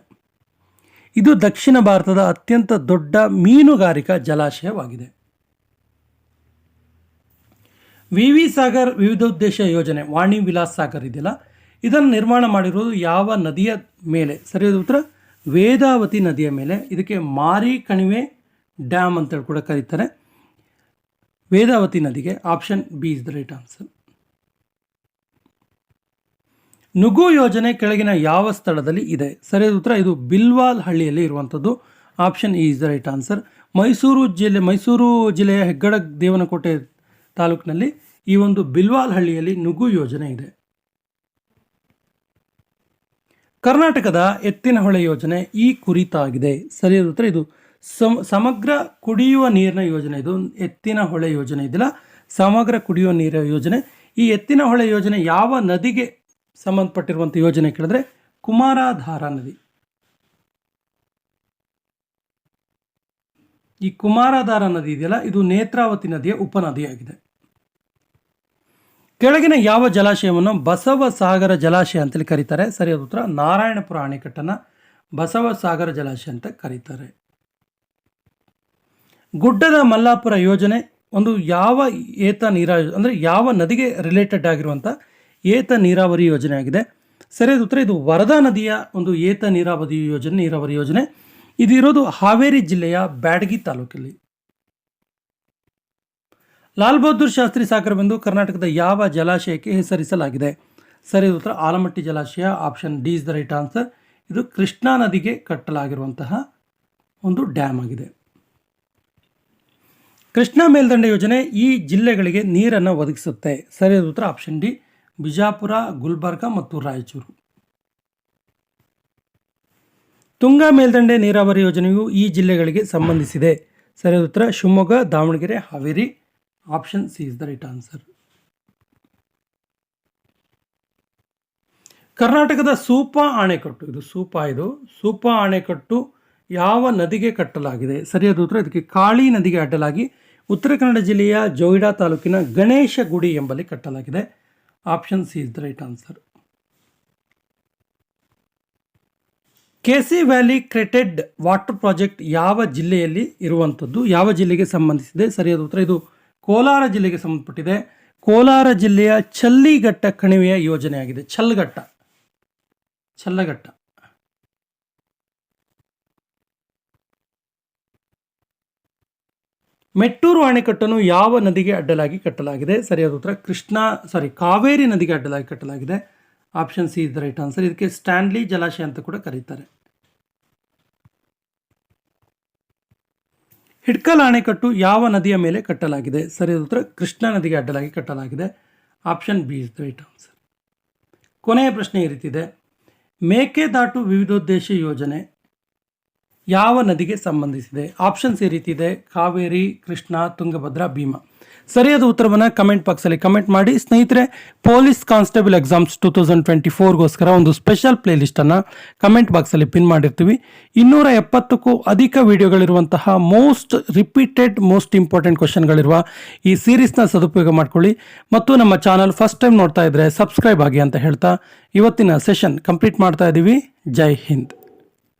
ಇದು ದಕ್ಷಿಣ ಭಾರತದ ಅತ್ಯಂತ ದೊಡ್ಡ ಮೀನುಗಾರಿಕಾ ಜಲಾಶಯವಾಗಿದೆ. ವಿ ಸಾಗರ್ ವಿವಿಧೋದ್ದೇಶ ಯೋಜನೆ, ವಾಣಿ ವಿಲಾಸ್ ಸಾಗರ್ ಇದೆಯಲ್ಲ, ಇದನ್ನು ನಿರ್ಮಾಣ ಮಾಡಿರೋದು ಯಾವ ನದಿಯ ಮೇಲೆ? ಸರಿಯಾದ ಉತ್ತರ ವೇದಾವತಿ ನದಿಯ ಮೇಲೆ. ಇದಕ್ಕೆ ಮಾರಿ ಕಣಿವೆ ಡ್ಯಾಮ್ ಅಂತೇಳಿ ಕೂಡ ಕರೀತಾರೆ, ವೇದಾವತಿ ನದಿಗೆ. Option B is the right answer. Nugu ಯೋಜನೆ ಕೆಳಗಿನ ಯಾವ ಸ್ಥಳದಲ್ಲಿ ಇದೆ? ಸರಿಯಾದ ಉತ್ತರ, ಇದು ಬಿಲ್ವಾಲ್ ಹಳ್ಳಿಯಲ್ಲಿ ಇರುವಂಥದ್ದು. Option E is the right answer. Mysuru ಜಿಲ್ಲೆಯ ಹೆಗ್ಗಡ ದೇವನಕೋಟೆ ತಾಲೂಕಿನಲ್ಲಿ ಈ ಒಂದು ಬಿಲ್ವಾಲ್ ಹಳ್ಳಿಯಲ್ಲಿ ನುಗು ಯೋಜನೆ ಇದೆ. ಕರ್ನಾಟಕದ ಎತ್ತಿನಹೊಳೆ ಯೋಜನೆ ಈ ಕುರಿತಾಗಿದೆ. ಸರಿಯಾದ ಉತ್ತರ, ಇದು ಸಮಗ್ರ ಕುಡಿಯುವ ನೀರಿನ ಯೋಜನೆ. ಇದು ಎತ್ತಿನಹೊಳೆ ಯೋಜನೆ ಇದೆಯಲ್ಲ, ಸಮಗ್ರ ಕುಡಿಯುವ ನೀರಿನ ಯೋಜನೆ. ಈ ಎತ್ತಿನಹೊಳೆ ಯೋಜನೆ ಯಾವ ನದಿಗೆ ಸಂಬಂಧಪಟ್ಟಿರುವಂಥ ಯೋಜನೆ ಕೇಳಿದ್ರೆ ಕುಮಾರಧಾರ ನದಿ. ಈ ಕುಮಾರಧಾರ ನದಿ ಇದೆಯಲ್ಲ, ಇದು ನೇತ್ರಾವತಿ ನದಿಯ ಉಪನದಿಯಾಗಿದೆ. ಕೆಳಗಿನ ಯಾವ ಜಲಾಶಯವನ್ನು ಬಸವಸಾಗರ ಜಲಾಶಯ ಅಂತೇಳಿ ಕರೀತಾರೆ? ಸರಿಯಾದ ಉತ್ತರ ನಾರಾಯಣಪುರ ಅಣೆಕಟ್ಟನ್ನು ಬಸವಸಾಗರ ಜಲಾಶಯ ಅಂತ ಕರೀತಾರೆ. ಗುಡ್ಡದ ಮಲ್ಲಾಪುರ ಯೋಜನೆ ಒಂದು ಯಾವ ಏತ ನೀರಾವರಿ ಅಂದರೆ ಯಾವ ನದಿಗೆ ರಿಲೇಟೆಡ್ ಆಗಿರುವಂಥ ಏತ ನೀರಾವರಿ ಯೋಜನೆ ಆಗಿದೆ? ಸರಿಯಾದ ಉತ್ತರ, ಇದು ವರದಾ ನದಿಯ ಒಂದು ಏತ ನೀರಾವರಿ ಯೋಜನೆ. ಇದು ಇರೋದು ಹಾವೇರಿ ಜಿಲ್ಲೆಯ ಬ್ಯಾಡಗಿ ತಾಲೂಕಲ್ಲಿ. ಲಾಲ್ ಬಹದ್ದೂರ್ ಶಾಸ್ತ್ರಿ ಸಾಗರವೆಂದು ಕರ್ನಾಟಕದ ಯಾವ ಜಲಾಶಯಕ್ಕೆ ಹೆಸರಿಸಲಾಗಿದೆ? ಸರಿಯಾದ ಉತ್ತರ ಆಲಮಟ್ಟಿ ಜಲಾಶಯ. Option D is the right answer. ಇದು ಕೃಷ್ಣಾ ನದಿಗೆ ಕಟ್ಟಲಾಗಿರುವಂತಹ ಒಂದು ಡ್ಯಾಮ್ ಆಗಿದೆ. ಕೃಷ್ಣಾ ಮೇಲ್ದಂಡೆ ಯೋಜನೆ ಈ ಜಿಲ್ಲೆಗಳಿಗೆ ನೀರನ್ನು ಒದಗಿಸುತ್ತೆ. ಸರಿಯಾದ ಉತ್ತರ ಆಪ್ಷನ್ ಡಿ ಬಿಜಾಪುರ, ಗುಲ್ಬರ್ಗ ಮತ್ತು ರಾಯಚೂರು. ತುಂಗಾ ಮೇಲ್ದಂಡೆ ನೀರಾವರಿ ಯೋಜನೆಯು ಈ ಜಿಲ್ಲೆಗಳಿಗೆ ಸಂಬಂಧಿಸಿದೆ. ಸರಿಯಾದ ಉತ್ತರ Shivamogga, Davanagere, Haveri. Option C is the right answer. ಕರ್ನಾಟಕದ ಸೂಪಾ ಅಣೆಕಟ್ಟು, ಇದು ಸೂಪಾ ಅಣೆಕಟ್ಟು ಯಾವ ನದಿಗೆ ಕಟ್ಟಲಾಗಿದೆ? ಸರಿಯಾದ ಉತ್ತರ ಇದಕ್ಕೆ ಕಾಳಿ ನದಿಗೆ ಅಡ್ಡಲಾಗಿ ಉತ್ತರ ಕನ್ನಡ ಜಿಲ್ಲೆಯ ಜೋಯಿಡಾ ತಾಲೂಕಿನ ಗಣೇಶ ಗುಡಿ ಎಂಬಲ್ಲಿ ಕಟ್ಟಲಾಗಿದೆ. Option C is the right answer. KC valley treated water project ಯಾವ ಜಿಲ್ಲೆಯಲ್ಲಿ ಇರುವಂಥದ್ದು? ಯಾವ ಜಿಲ್ಲೆಗೆ ಸಂಬಂಧಿಸಿದೆ? ಸರಿಯಾದ ಉತ್ತರ ಇದು ಕೋಲಾರ ಜಿಲ್ಲೆಗೆ ಸಂಬಂಧಪಟ್ಟಿದೆ. ಕೋಲಾರ ಜಿಲ್ಲೆಯ ಚಲ್ಲಿಘಟ್ಟ ಕಣಿವೆಯ ಯೋಜನೆಯಾಗಿದೆ. ಚಲ್ಲಘಟ್ಟ. ಮೆಟ್ಟೂರು ಅಣೆಕಟ್ಟನ್ನು ಯಾವ ನದಿಗೆ ಅಡ್ಡಲಾಗಿ ಕಟ್ಟಲಾಗಿದೆ? ಸರಿಯಾದ ಉತ್ತರ ಕಾವೇರಿ ನದಿಗೆ ಅಡ್ಡಲಾಗಿ ಕಟ್ಟಲಾಗಿದೆ. Option C is the right answer. ಇದಕ್ಕೆ ಸ್ಟ್ಯಾನ್ಲಿ ಜಲಾಶಯ ಅಂತ ಕೂಡ ಕರೀತಾರೆ. ಹಿಡ್ಕಲ್ ಅಣೆಕಟ್ಟು ಯಾವ ನದಿಯ ಮೇಲೆ ಕಟ್ಟಲಾಗಿದೆ? ಸರಿಯಾದ ಉತ್ತರ ಕೃಷ್ಣಾ ನದಿಗೆ ಅಡ್ಡಲಾಗಿ ಕಟ್ಟಲಾಗಿದೆ. Option B is the right answer. ಕೊನೆಯ ಪ್ರಶ್ನೆ ಈ ರೀತಿ ಇದೆ, ಮೇಕೆದಾಟು ವಿವಿಧೋದ್ದೇಶ ಯೋಜನೆ ಯಾವ ನದಿಗೆ ಸಂಬಂಧಿಸಿದೆ? ಆಪ್ಷನ್ಸ್ ಈ ರೀತಿ ಇದೆ, ಕಾವೇರಿ, ಕೃಷ್ಣಾ, ತುಂಗಭದ್ರಾ, ಭೀಮಾ. ಸರಿಯಾದ ಉತ್ತರವನ್ನು ಕಮೆಂಟ್ ಬಾಕ್ಸಲ್ಲಿ ಕಮೆಂಟ್ ಮಾಡಿ. ಸ್ನೇಹಿತರೆ, ಪೊಲೀಸ್ ಕಾನ್ಸ್ಟೇಬಲ್ ಎಕ್ಸಾಮ್ಸ್ 2024ಗೋಸ್ಕರ ಒಂದು ಸ್ಪೆಷಲ್ ಪ್ಲೇಲಿಸ್ಟನ್ನು ಕಮೆಂಟ್ ಬಾಕ್ಸಲ್ಲಿ ಪಿನ್ ಮಾಡಿರ್ತೀವಿ. 270ಕ್ಕೂ ಅಧಿಕ ವಿಡಿಯೋಗಳಿರುವಂತಹ ಮೋಸ್ಟ್ ರಿಪೀಟೆಡ್ ಮೋಸ್ಟ್ ಇಂಪಾರ್ಟೆಂಟ್ ಕ್ವಶನ್ಗಳಿರುವ ಈ ಸೀರೀಸ್ನ ಸದುಪಯೋಗ ಮಾಡ್ಕೊಳ್ಳಿ. ಮತ್ತು ನಮ್ಮ ಚಾನಲ್ ಫಸ್ಟ್ ಟೈಮ್ ನೋಡ್ತಾ ಇದ್ದರೆ ಸಬ್ಸ್ಕ್ರೈಬ್ ಆಗಿ ಅಂತ ಹೇಳ್ತಾ ಇವತ್ತಿನ ಸೆಷನ್ ಕಂಪ್ಲೀಟ್ ಮಾಡ್ತಾ ಇದ್ದೀವಿ. ಜೈ ಹಿಂದ್.